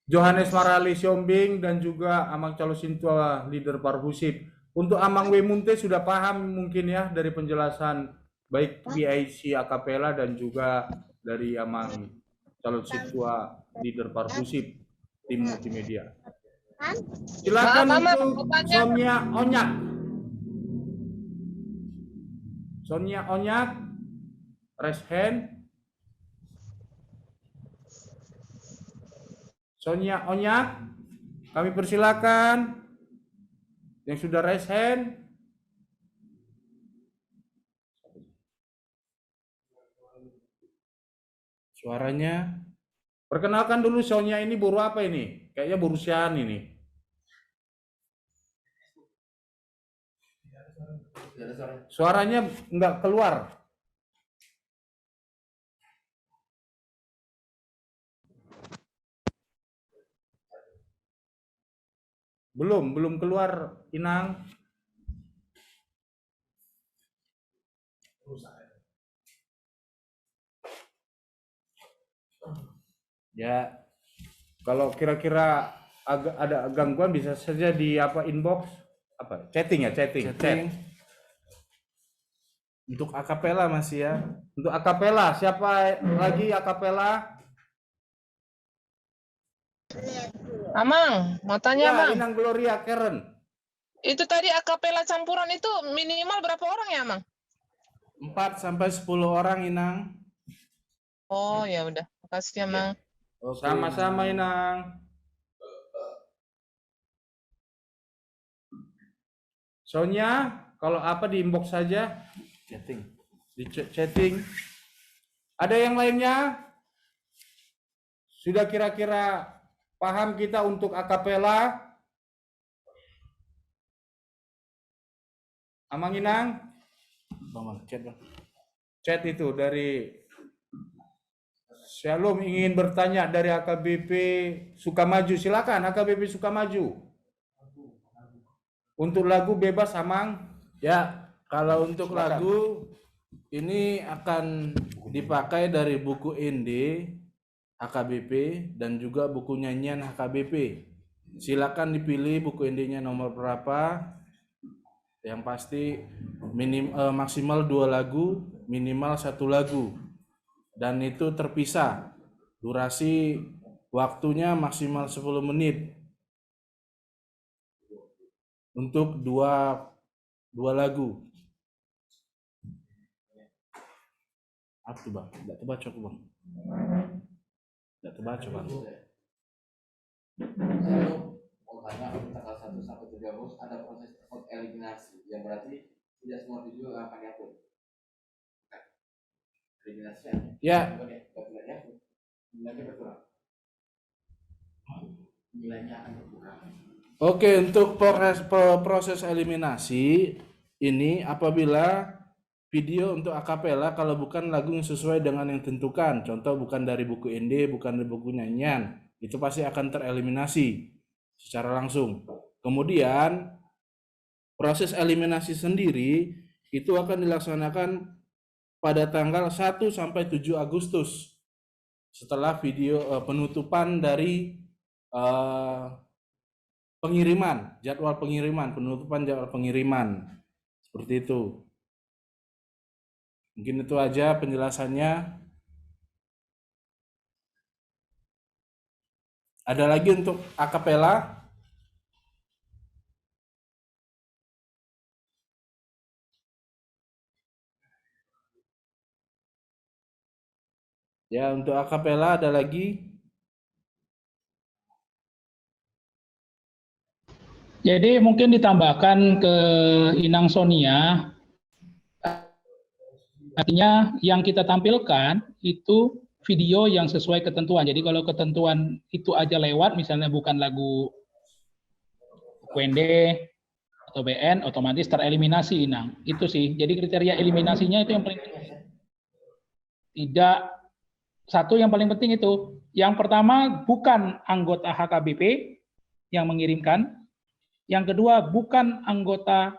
Johannes Marali Siombing dan juga Amang Calosintua leader Parhusip. Untuk Amang Wemunte sudah paham mungkin ya dari penjelasan baik PIC akapela dan juga dari Amang Calosintua leader Parhusip tim multimedia. Silakan untuk Sonia Onyak. Sonia Onyak, raise hand. Sonia Onyak, kami persilakan yang sudah raise hand. Suaranya. Perkenalkan dulu Sonia ini buru apa ini? Kayaknya buru Sian ini. Suaranya nggak keluar. Belum keluar, Inang. Ya, kalau kira-kira ada gangguan bisa saja di inbox chatting. Chat. Untuk akapela masih ya. Untuk akapela siapa lagi akapela? Amang, mau tanya Amang. Inang Gloria Karen. Itu tadi akapela campuran itu minimal berapa orang ya Amang? 4 sampai 10 orang Inang. Oh ya udah, makasih Amang. Sama-sama Inang. Sonia, kalau apa di inbox saja. Di chatting. Ada yang lainnya? Sudah kira-kira paham kita untuk akapela? Amang Inang? Chat itu dari Shalom ingin bertanya dari AKBP Sukamaju. Silakan AKBP Sukamaju. Untuk lagu bebas Amang. Ya, kalau untuk lagu ini akan dipakai dari buku indie HKBP dan juga buku nyanyian HKBP. Silakan dipilih buku indie-nya nomor berapa. Yang pasti maksimal 2 lagu, minimal 1 lagu. Dan itu terpisah. Durasi waktunya maksimal 10 menit. Untuk dua lagu. Apa tuh Bang? Tidak terbaca Bang. Tidak terbaca Bang. Mau tanya untuk tanggal 1 sampai 3 Agustus ada proses eliminasi yang berarti tidak semua video akan diupload. Eliminasi ya. Nilainya berkurang. Nilainya akan berkurang. Oke, untuk proses eliminasi ini apabila video untuk akapela kalau bukan lagu yang sesuai dengan yang tentukan. Contoh bukan dari buku ND, bukan dari buku nyanyian. Itu pasti akan tereliminasi secara langsung. Kemudian proses eliminasi sendiri itu akan dilaksanakan pada tanggal 1 sampai 7 Agustus. Setelah video penutupan dari pengiriman, penutupan jadwal pengiriman. Seperti itu. Mungkin itu aja penjelasannya. Ada lagi untuk akapela? Ya, untuk akapela ada lagi? Jadi mungkin ditambahkan ke Inang Sonia, artinya yang kita tampilkan itu video yang sesuai ketentuan. Jadi kalau ketentuan itu aja lewat, misalnya bukan lagu QND atau BN, otomatis tereliminasi, Inang. Itu sih. Jadi kriteria eliminasinya itu yang paling penting. Tidak, satu yang paling penting itu. Yang pertama, bukan anggota HKBP yang mengirimkan. Yang kedua, bukan anggota,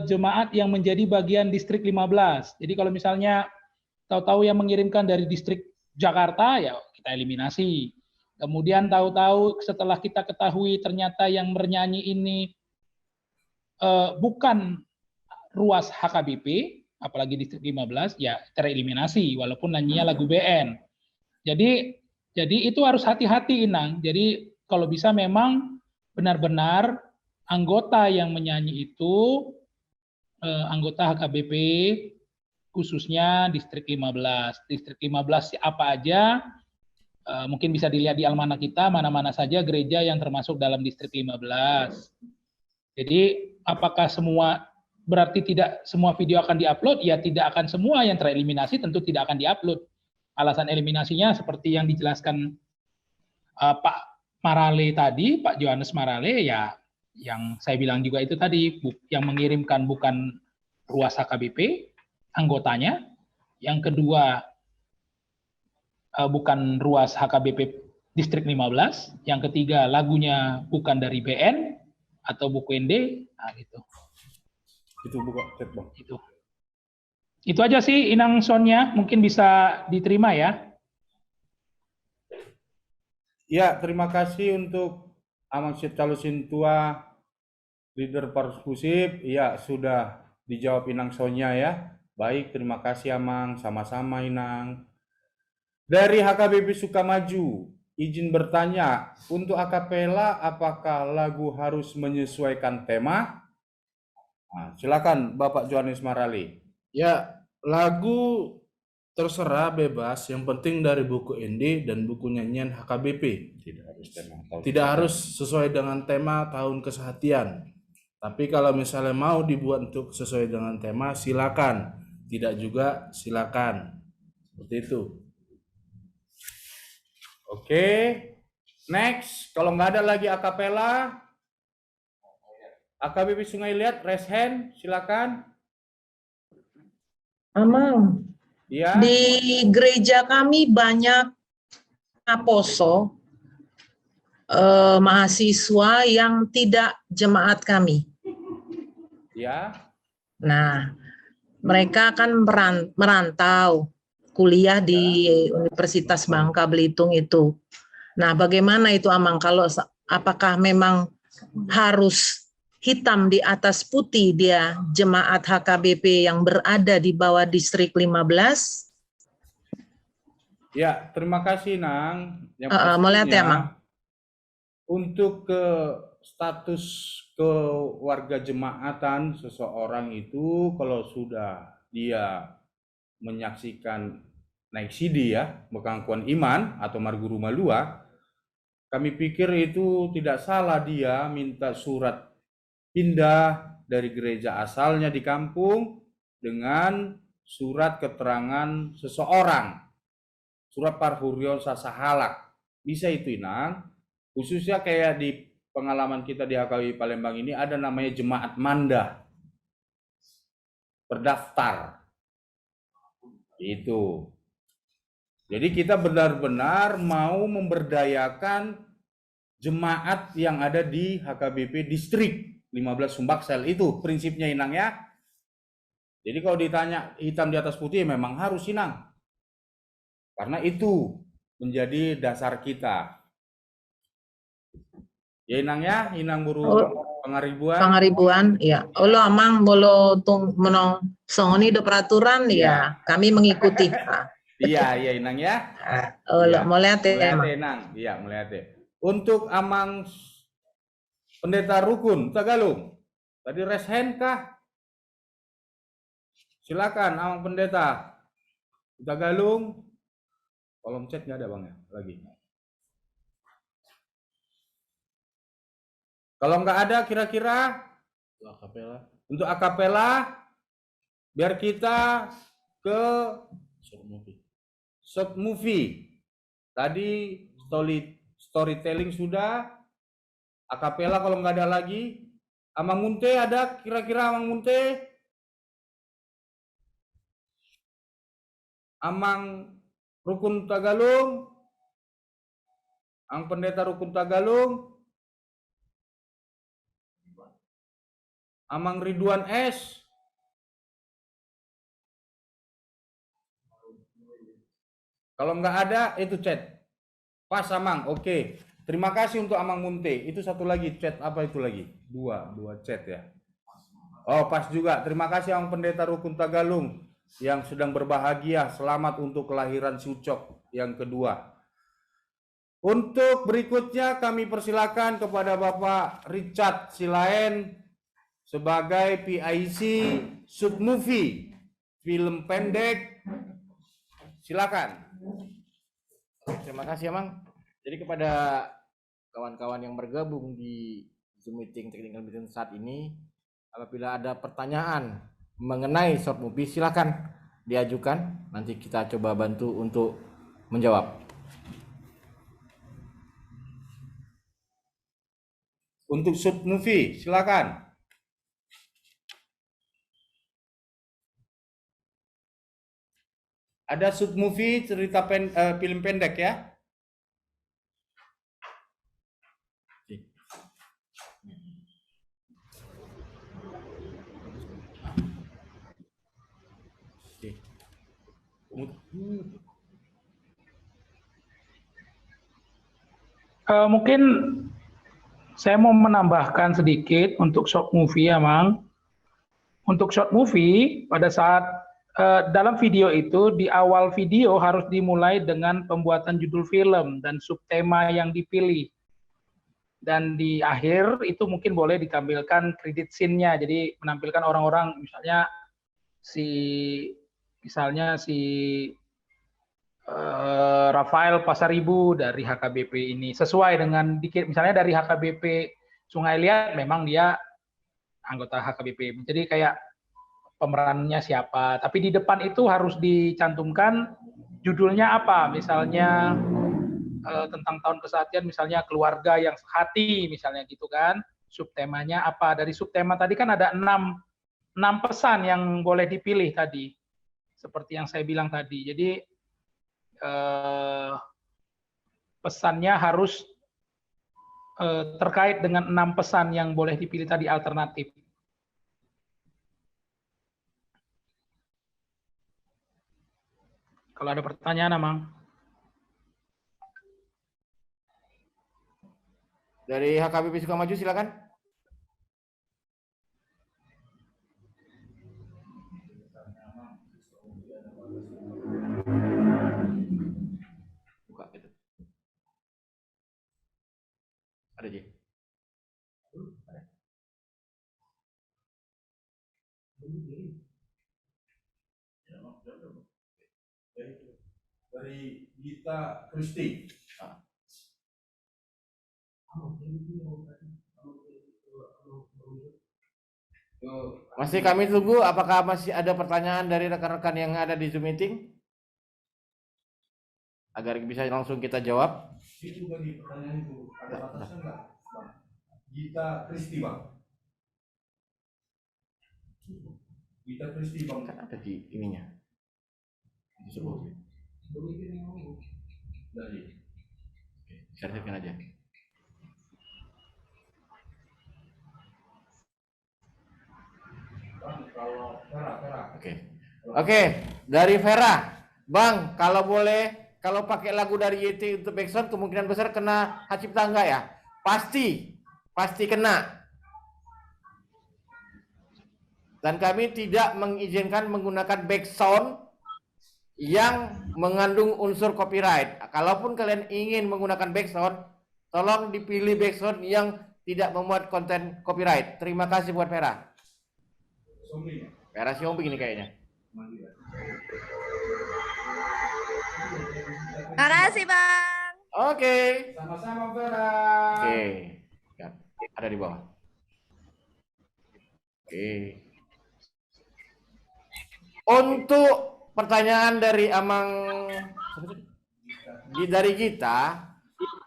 jemaat yang menjadi bagian distrik 15. Jadi kalau misalnya tahu-tahu yang mengirimkan dari distrik Jakarta, ya kita eliminasi. Kemudian tahu-tahu setelah kita ketahui ternyata yang bernyanyi ini bukan ruas HKBP, apalagi distrik 15, ya tereliminasi walaupun nyanyinya lagu BN. Jadi itu harus hati-hati, Inang. Jadi kalau bisa memang benar-benar anggota yang menyanyi itu anggota HKBP, khususnya distrik 15. Distrik 15 apa aja, mungkin bisa dilihat di almanak kita, mana-mana saja gereja yang termasuk dalam distrik 15. Jadi apakah semua, berarti tidak semua video akan diupload? Ya tidak akan semua yang tereliminasi, tentu tidak akan diupload. Alasan eliminasinya seperti yang dijelaskan Pak Marale tadi, Pak Johannes Marale, ya yang saya bilang juga itu tadi, yang mengirimkan bukan ruas HKBP, anggotanya. Yang kedua, bukan ruas HKBP distrik 15. Yang ketiga, lagunya bukan dari BN atau buku ND. Nah, gitu. Itu buka chat, Bang. Itu aja sih, Inang Sonia, mungkin bisa diterima ya. Ya, terima kasih untuk Amang Syed Calusintua, leader Parhusip. Ya, sudah dijawab Inang Sonia ya. Baik, terima kasih Amang, sama-sama Inang. Dari HKBP Sukamaju, izin bertanya, untuk akapela apakah lagu harus menyesuaikan tema? Nah, silakan Bapak Johannes Marale. Ya, lagu terserah, bebas. Yang penting dari buku ND dan buku nyanyian HKBP. Tidak harus sesuai dengan tema tahun kesehatian. Tapi kalau misalnya mau dibuat untuk sesuai dengan tema, silakan. Tidak juga, silakan. Seperti itu. Oke, next. Kalau nggak ada lagi akapela, AKBP Sungai Liat, raise hand, silakan. Amang, Ya. di gereja kami banyak aposo, mahasiswa yang tidak jemaat kami. Ya. Nah, mereka kan merantau kuliah di Universitas Bangka Belitung itu. Nah, bagaimana itu Amang? Kalau apakah memang harus hitam di atas putih dia jemaat HKBP yang berada di bawah distrik 15? Ya, terima kasih Nang. Yang Mau lihat ya, Mang? Untuk ke status kewarga jemaatan seseorang itu kalau sudah dia menyaksikan naik CD ya, pengakuan iman atau marguru malua, kami pikir itu tidak salah dia minta surat pindah dari gereja asalnya di kampung dengan surat keterangan seseorang, surat parhurion sasahalak. Bisa itu Inang, khususnya kayak di pengalaman kita di HKBP Palembang ini ada namanya jemaat manda. berdaftar. Itu. Jadi kita benar-benar mau memberdayakan jemaat yang ada di HKBP Distrik 15 Sumbaksel, itu prinsipnya Inang ya. Jadi kalau ditanya hitam di atas putih memang harus Inang. Karena itu menjadi dasar kita. Ya Inang ya, Inang Guru Pangaribuan. Pangaribuan, ya. Allah amang bolo tung menong songoni do peraturan ya, kami mengikuti. Iya, iya Inang ya. Allah mulai Inang. Iya, mulai. Untuk amang pendeta rukun Tagalog. Tadi raise hand kah? Silakan amang pendeta Tagalog. Kolom chat nggak ada Bang ya lagi. Kalau nggak ada kira-kira untuk akapela biar kita ke short movie. Tadi storytelling sudah, akapela kalau nggak ada lagi. Amang Munte ada kira-kira Amang Munte? Amang Rukun Tagalog? Ang pendeta Rukun Tagalog? Amang Ridwan S? Kalau nggak ada itu chat. Pas Amang, oke. Terima kasih untuk Amang Munte. Itu satu lagi chat apa itu lagi? Dua chat ya. Oh pas juga. Terima kasih Amang Pendeta Rukun Tagalung yang sedang berbahagia. Selamat untuk kelahiran Sucok yang kedua. Untuk berikutnya kami persilakan kepada Bapak Richard Silaen sebagai PIC Sub Movie film pendek. Silakan. Terima kasih Amang. Jadi kepada kawan-kawan yang bergabung di Zoom meeting technical meeting saat ini, apabila ada pertanyaan mengenai short movie silakan diajukan, nanti kita coba bantu untuk menjawab. Untuk short movie silakan. Ada short movie cerita film pendek ya. Mungkin saya mau menambahkan sedikit untuk short movie ya, Mang. Untuk short movie, pada saat dalam video itu, di awal video harus dimulai dengan pembuatan judul film dan subtema yang dipilih. Dan di akhir itu mungkin boleh ditampilkan credit scene-nya, jadi menampilkan orang-orang, misalnya si Rafael Pasaribu dari HKBP ini sesuai dengan misalnya dari HKBP Sungai Liat memang dia anggota HKBP, jadi kayak pemerannya siapa, tapi di depan itu harus dicantumkan judulnya apa, misalnya tentang tahun kesehatan, misalnya keluarga yang sehati, misalnya gitu kan, subtemanya apa, dari subtema tadi kan ada 6 pesan yang boleh dipilih tadi, seperti yang saya bilang tadi, jadi pesannya harus terkait dengan 6 pesan yang boleh dipilih tadi alternatif. Kalau ada pertanyaan, Amang. Dari HKBP Sukamaju silakan. Buka gitu. Ada Ji. Dari Gita Kristi. Masih kami tunggu, apakah masih ada pertanyaan dari rekan-rekan yang ada di Zoom meeting? Agar bisa langsung kita jawab. Itu bagi pertanyaan itu ada batasan nggak, Bang? Gita Kristi, Bang. Kita Kristi Bang. Kan ada di ininya. Di seluruh. Dari. Oke, share-kan aja. Oke, dari Vera. Bang, kalau boleh, kalau pakai lagu dari YT untuk backsound kemungkinan besar kena hak cipta enggak ya? Pasti kena. Dan kami tidak mengizinkan menggunakan backsound yang mengandung unsur copyright. Kalaupun kalian ingin menggunakan backsound, tolong dipilih backsound yang tidak memuat konten copyright. Terima kasih buat Vera. Vera Siombing ini kayaknya. Makasih, Bang. Oke. Sama-sama Vera. Oke. Ada di bawah. Oke. Untuk pertanyaan dari dari kita,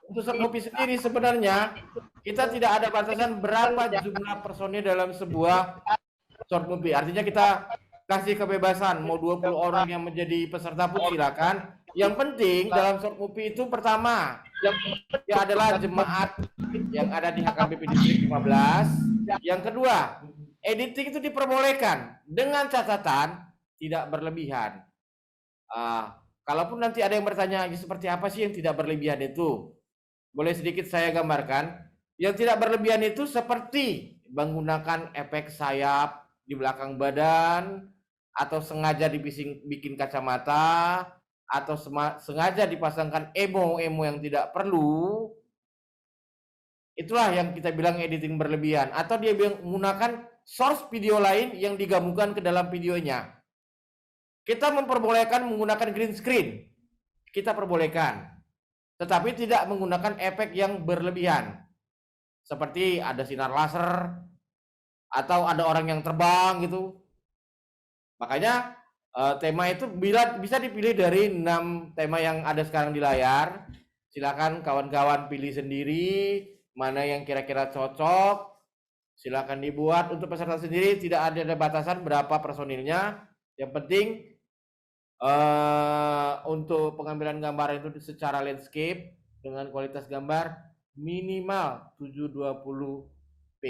untuk Sokopi sendiri sebenarnya kita tidak ada batasan berapa jumlah personil dalam sebuah short movie. Artinya kita kasih kebebasan, mau 20 orang yang menjadi peserta pun silakan. Yang penting dalam short movie itu pertama, yang adalah jemaat yang ada di HKBP Distrik 15. Yang kedua, editing itu diperbolehkan dengan catatan tidak berlebihan. Kalaupun nanti ada yang bertanya seperti apa sih yang tidak berlebihan itu, boleh sedikit saya gambarkan. Yang tidak berlebihan itu seperti menggunakan efek sayap di belakang badan, atau sengaja bikin kacamata, atau sengaja dipasangkan emo yang tidak perlu. Itulah yang kita bilang editing berlebihan. Atau dia menggunakan source video lain yang digabungkan ke dalam videonya. Kita memperbolehkan menggunakan green screen. Kita perbolehkan. Tetapi tidak menggunakan efek yang berlebihan. Seperti ada sinar laser, atau ada orang yang terbang gitu. Makanya tema itu bisa dipilih dari 6 tema yang ada sekarang di layar. Silakan kawan-kawan pilih sendiri mana yang kira-kira cocok. Silakan dibuat. Untuk peserta sendiri tidak ada batasan berapa personilnya. Yang penting untuk pengambilan gambar itu secara landscape dengan kualitas gambar minimal 720p.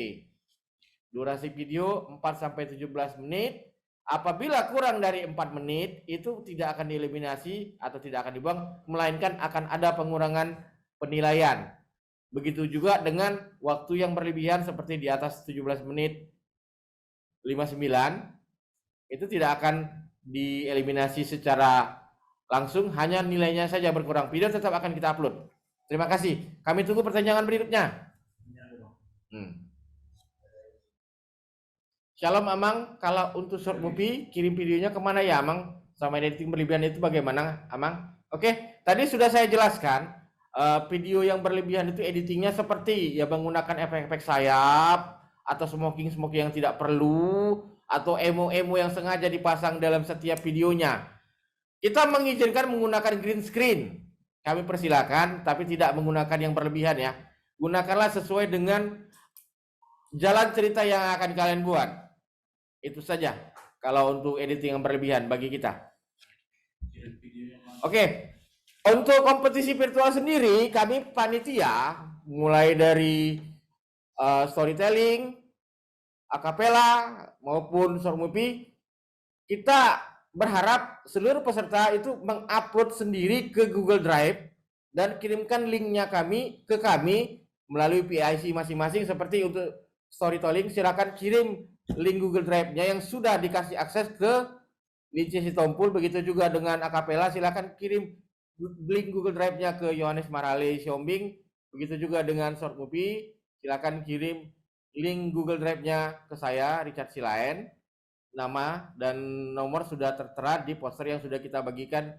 Durasi video 4-17 menit. Apabila kurang dari 4 menit, itu tidak akan dieliminasi atau tidak akan dibuang, melainkan akan ada pengurangan penilaian. Begitu juga dengan waktu yang berlebihan seperti di atas 17 menit 59, itu tidak akan dieliminasi secara langsung, hanya nilainya saja berkurang. Video tetap akan kita upload. Terima kasih. Kami tunggu pertanyaan berikutnya. Shalom Amang, kalau untuk short movie kirim videonya kemana ya Amang? Sama editing berlebihan itu bagaimana Amang? Oke, tadi sudah saya jelaskan video yang berlebihan itu editingnya seperti ya menggunakan efek-efek sayap atau smoking yang tidak perlu, atau emo yang sengaja dipasang dalam setiap videonya. Kita mengizinkan menggunakan green screen. Kami persilakan, tapi tidak menggunakan yang berlebihan ya. Gunakanlah sesuai dengan jalan cerita yang akan kalian buat. Itu saja kalau untuk editing yang berlebihan bagi kita. Oke. Untuk kompetisi virtual sendiri, kami panitia mulai dari storytelling, acapella maupun short movie, kita berharap seluruh peserta itu mengupload sendiri ke Google Drive dan kirimkan linknya ke kami melalui PIC masing-masing. Seperti untuk storytelling, silakan kirim link Google Drive-nya yang sudah dikasih akses ke Lince Sitompul. Begitu juga dengan acapella, silakan kirim link Google Drive-nya ke Yohanes Marale Siombing. Begitu juga dengan short movie, silakan kirim link Google Drive-nya ke saya, Richard Silaen. Nama dan nomor sudah tertera di poster yang sudah kita bagikan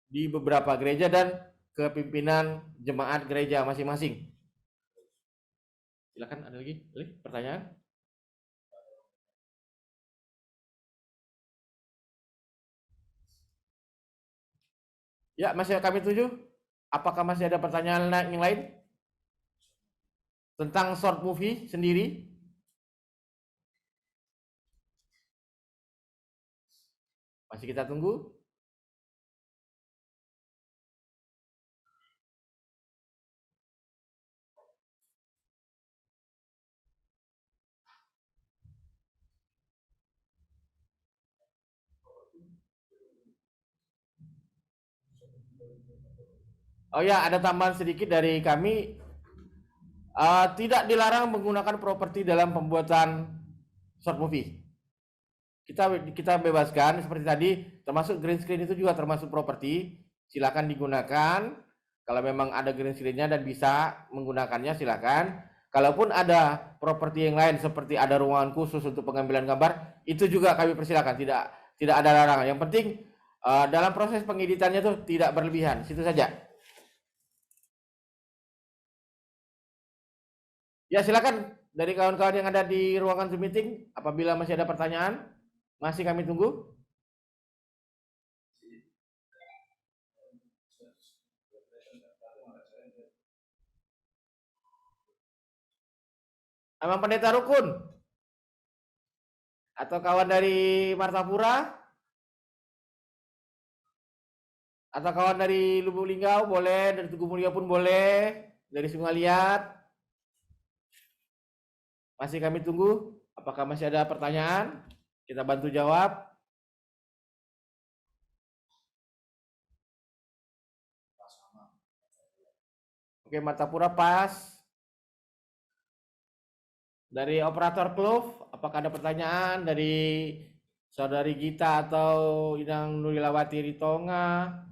di beberapa gereja dan ke pimpinan jemaat gereja masing-masing. Silakan, ada lagi pertanyaan? Ya, masih kami tuju. Apakah masih ada pertanyaan yang lain tentang short movie sendiri? Masih kita tunggu? Oh ya, ada tambahan sedikit dari kami. Tidak dilarang menggunakan properti dalam pembuatan short movie. Kita bebaskan seperti tadi, termasuk green screen itu juga termasuk properti. Silakan digunakan. Kalau memang ada green screen-nya dan bisa menggunakannya, silakan. Kalaupun ada properti yang lain seperti ada ruangan khusus untuk pengambilan gambar, itu juga kami persilakan. Tidak ada larangan. Yang penting dalam proses pengeditannya itu tidak berlebihan. Situ saja. Ya, silakan dari kawan-kawan yang ada di ruangan Zoom meeting, apabila masih ada pertanyaan, masih kami tunggu. Amang Pendeta Rukun? Atau kawan dari Martapura? Atau kawan dari Lubuk Linggau boleh, dari Tugu Mulia pun boleh, dari Sungai Liat. Masih kami tunggu. Apakah masih ada pertanyaan? Kita bantu jawab. Oke, Martapura pas. Dari operator Kloof, apakah ada pertanyaan dari Saudari Gita atau Inang Nurilawati Ritonga?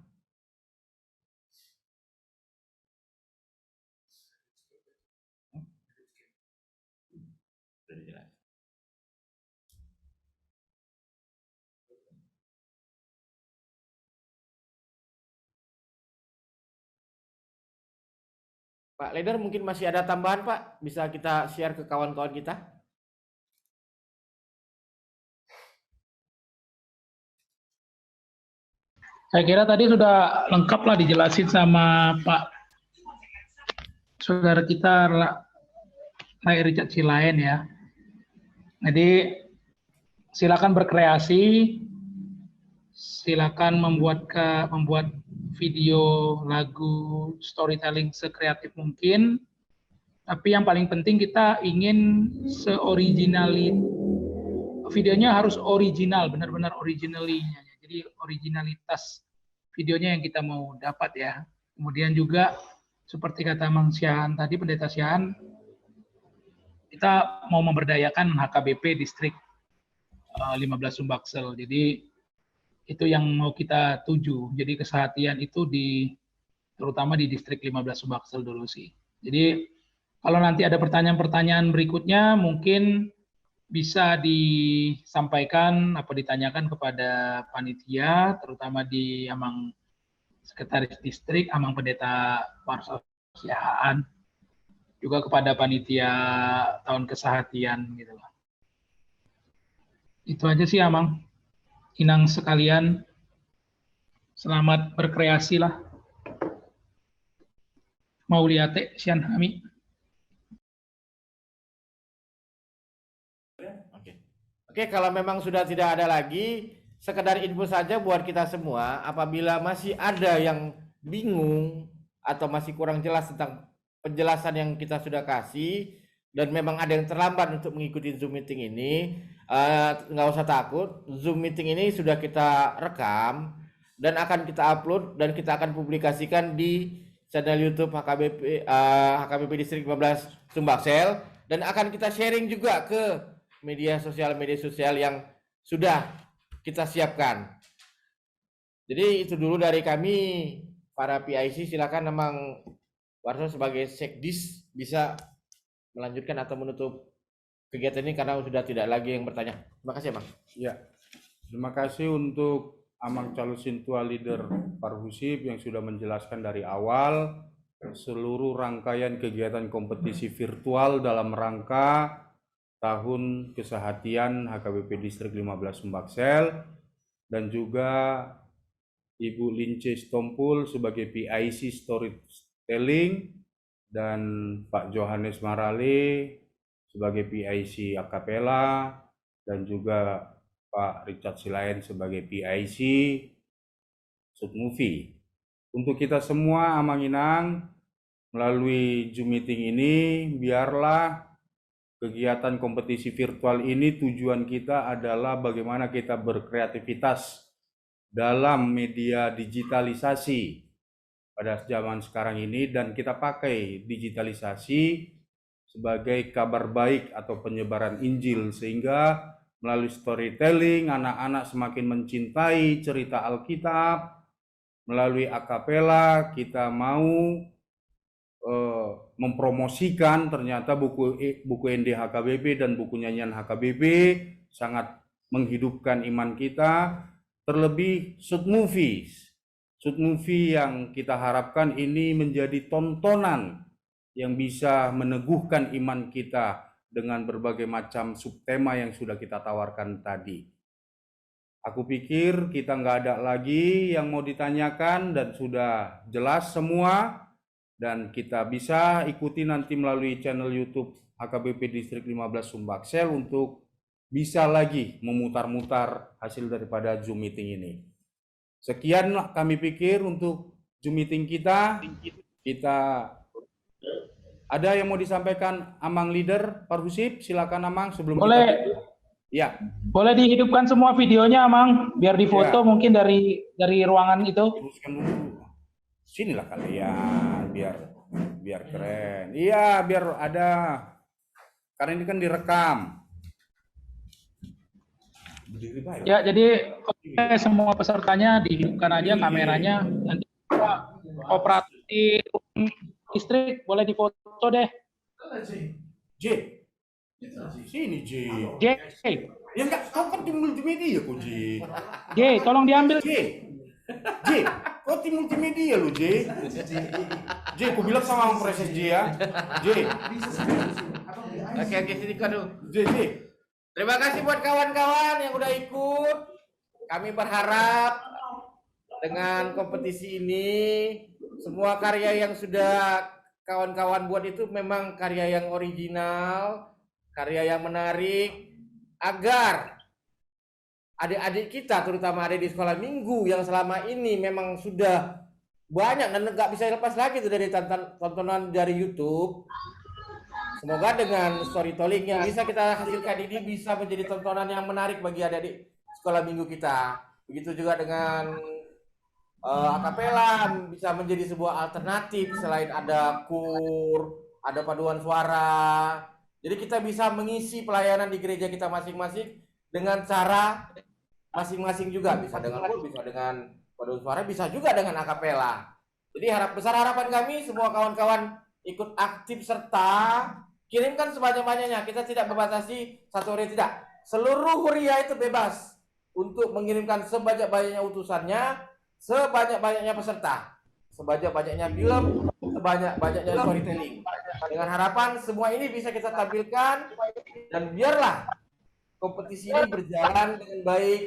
Pak Leader, mungkin masih ada tambahan, Pak? Bisa kita share ke kawan-kawan kita? Saya kira tadi sudah lengkap lah dijelasin sama Pak saudara kita Ray Richard Silayan ya. Jadi silakan berkreasi, silakan membuat video, lagu, storytelling sekreatif mungkin. Tapi yang paling penting kita ingin videonya harus original, benar-benar originally-nya. Jadi originalitas videonya yang kita mau dapat ya. Kemudian juga seperti kata Mang Syahan tadi, Pendeta Syahan, kita mau memberdayakan HKBP Distrik 15 Sumbaksel. Jadi itu yang mau kita tuju. Jadi kesehatian itu terutama di Distrik 15 Sumbaksel dulu sih. Jadi kalau nanti ada pertanyaan-pertanyaan berikutnya mungkin bisa disampaikan atau ditanyakan kepada panitia, terutama di Amang Sekretaris Distrik, Amang Pendeta Parsosiaan, juga kepada panitia tahun kesehatian gitu lah. Itu aja sih Amang. Inang sekalian, selamat berkreasi lah. Mau liate sian kami. Oke, kalau memang sudah tidak ada lagi, sekedar info saja buat kita semua, apabila masih ada yang bingung atau masih kurang jelas tentang penjelasan yang kita sudah kasih, dan memang ada yang terlambat untuk mengikuti Zoom meeting ini, nggak usah takut, Zoom meeting ini sudah kita rekam, dan akan kita upload, dan kita akan publikasikan di channel YouTube HKBP Distrik 15 Sumbaksel, dan akan kita sharing juga ke media sosial yang sudah kita siapkan. Jadi itu dulu dari kami para PIC. Silakan Amang Warso sebagai Sekdis bisa melanjutkan atau menutup kegiatan ini karena sudah tidak lagi yang bertanya. Terima kasih, Amang. Ya, terima kasih untuk Amang Calusintua Leader Parhusip yang sudah menjelaskan dari awal seluruh rangkaian kegiatan kompetisi virtual dalam rangka Tahun Kesehatian HKBP Distrik 15 Sumbaksel, dan juga Ibu Lince Stompul sebagai PIC Storytelling, dan Pak Johannes Marale sebagai PIC Akapela, dan juga Pak Richard Silayan sebagai PIC Sudmovie. Untuk kita semua Amanginang, melalui Zoom meeting ini, biarlah kegiatan kompetisi virtual ini tujuan kita adalah bagaimana kita berkreativitas dalam media digitalisasi pada zaman sekarang ini, dan kita pakai digitalisasi sebagai kabar baik atau penyebaran Injil, sehingga melalui storytelling anak-anak semakin mencintai cerita Alkitab. Melalui akapela kita mau mempromosikan ternyata buku ND HKBP dan buku nyanyian HKBP sangat menghidupkan iman kita. Terlebih Sudmovie yang kita harapkan ini menjadi tontonan yang bisa meneguhkan iman kita dengan berbagai macam subtema yang sudah kita tawarkan tadi. Aku pikir kita nggak ada lagi yang mau ditanyakan dan sudah jelas semua, dan kita bisa ikuti nanti melalui channel YouTube HKBP Distrik 15 Sumbaksel untuk bisa lagi memutar-mutar hasil daripada Zoom meeting ini. Sekian kami pikir untuk Zoom meeting kita. Ada yang mau disampaikan Amang Leader Parhusip? Silakan Amang sebelum Boleh. Ya. Boleh dihidupkan semua videonya, Amang, biar difoto Ya. mungkin dari ruangan itu. Teruskan dulu. Sinilah kalian biar keren. Iya, biar ada. Karena ini kan direkam. Berdiri baik. Ya, jadi semua pesertanya dihidupkan aja kameranya. Nanti operatif listrik boleh difoto deh. J. Sini J. J, Ya enggak, kau kan tim multimedia kok J. tolong diambil. J, kau tim multimedia lu J. J, kau bilang sama Om Proses J ya. J. Oke, sini kado. J. Terima kasih buat kawan-kawan yang udah ikut. Kami berharap dengan kompetisi ini semua karya yang sudah kawan-kawan buat itu memang karya yang original, karya yang menarik, agar adik-adik kita, terutama adik di sekolah minggu yang selama ini memang sudah banyak dan nggak bisa lepas lagi itu dari tontonan dari YouTube. Semoga dengan storytelling yang bisa kita hasilkan ini bisa menjadi tontonan yang menarik bagi adik-adik sekolah minggu kita. Begitu juga dengan akapela bisa menjadi sebuah alternatif selain ada kur, ada paduan suara. Jadi kita bisa mengisi pelayanan di gereja kita masing-masing dengan cara masing-masing juga. Bisa dengan kur, bisa dengan paduan suara, bisa juga dengan akapela. Jadi besar harapan kami semua kawan-kawan ikut aktif serta kirimkan sebanyak-banyaknya. Kita tidak membatasi satu hari, tidak. Seluruh huria itu bebas untuk mengirimkan sebanyak-banyaknya utusannya, sebanyak-banyaknya peserta, sebanyak-banyaknya film, sebanyak-banyaknya storytelling. Dengan harapan semua ini bisa kita tampilkan dan biarlah kompetisi ini berjalan dengan baik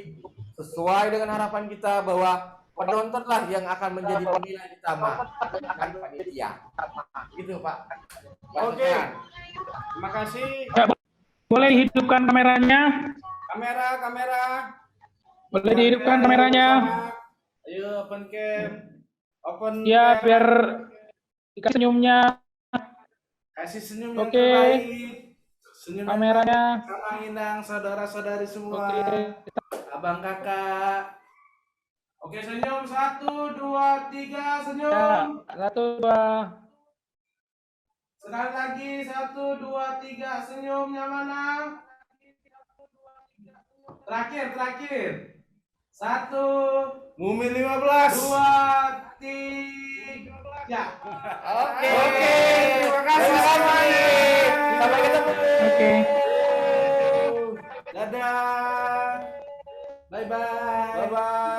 sesuai dengan harapan kita bahwa penontonlah yang akan menjadi penilai utama, bukan panitia. Gitu Pak. Oke. Terima kasih. Ya, boleh dihidupkan kameranya. Kamera. Boleh dihidupkan kameranya. Ayo open cam. Open Ya, cam. biar dikasih senyumnya. Kasih senyum yang Oke. terbaik. Senyum Kameranya. sama Inang, saudara-saudari semua. Oke. Abang kakak. Oke, senyum 1, 2, 3, senyum. Ya, 1, 2. Sekali lagi 1, 2, 3, senyumnya mana? Terakhir. 1, Mumi 15. 2, 3. Oke. Terima kasih semuanya. Sampai ketemu. Oke. Dadah. Bye bye.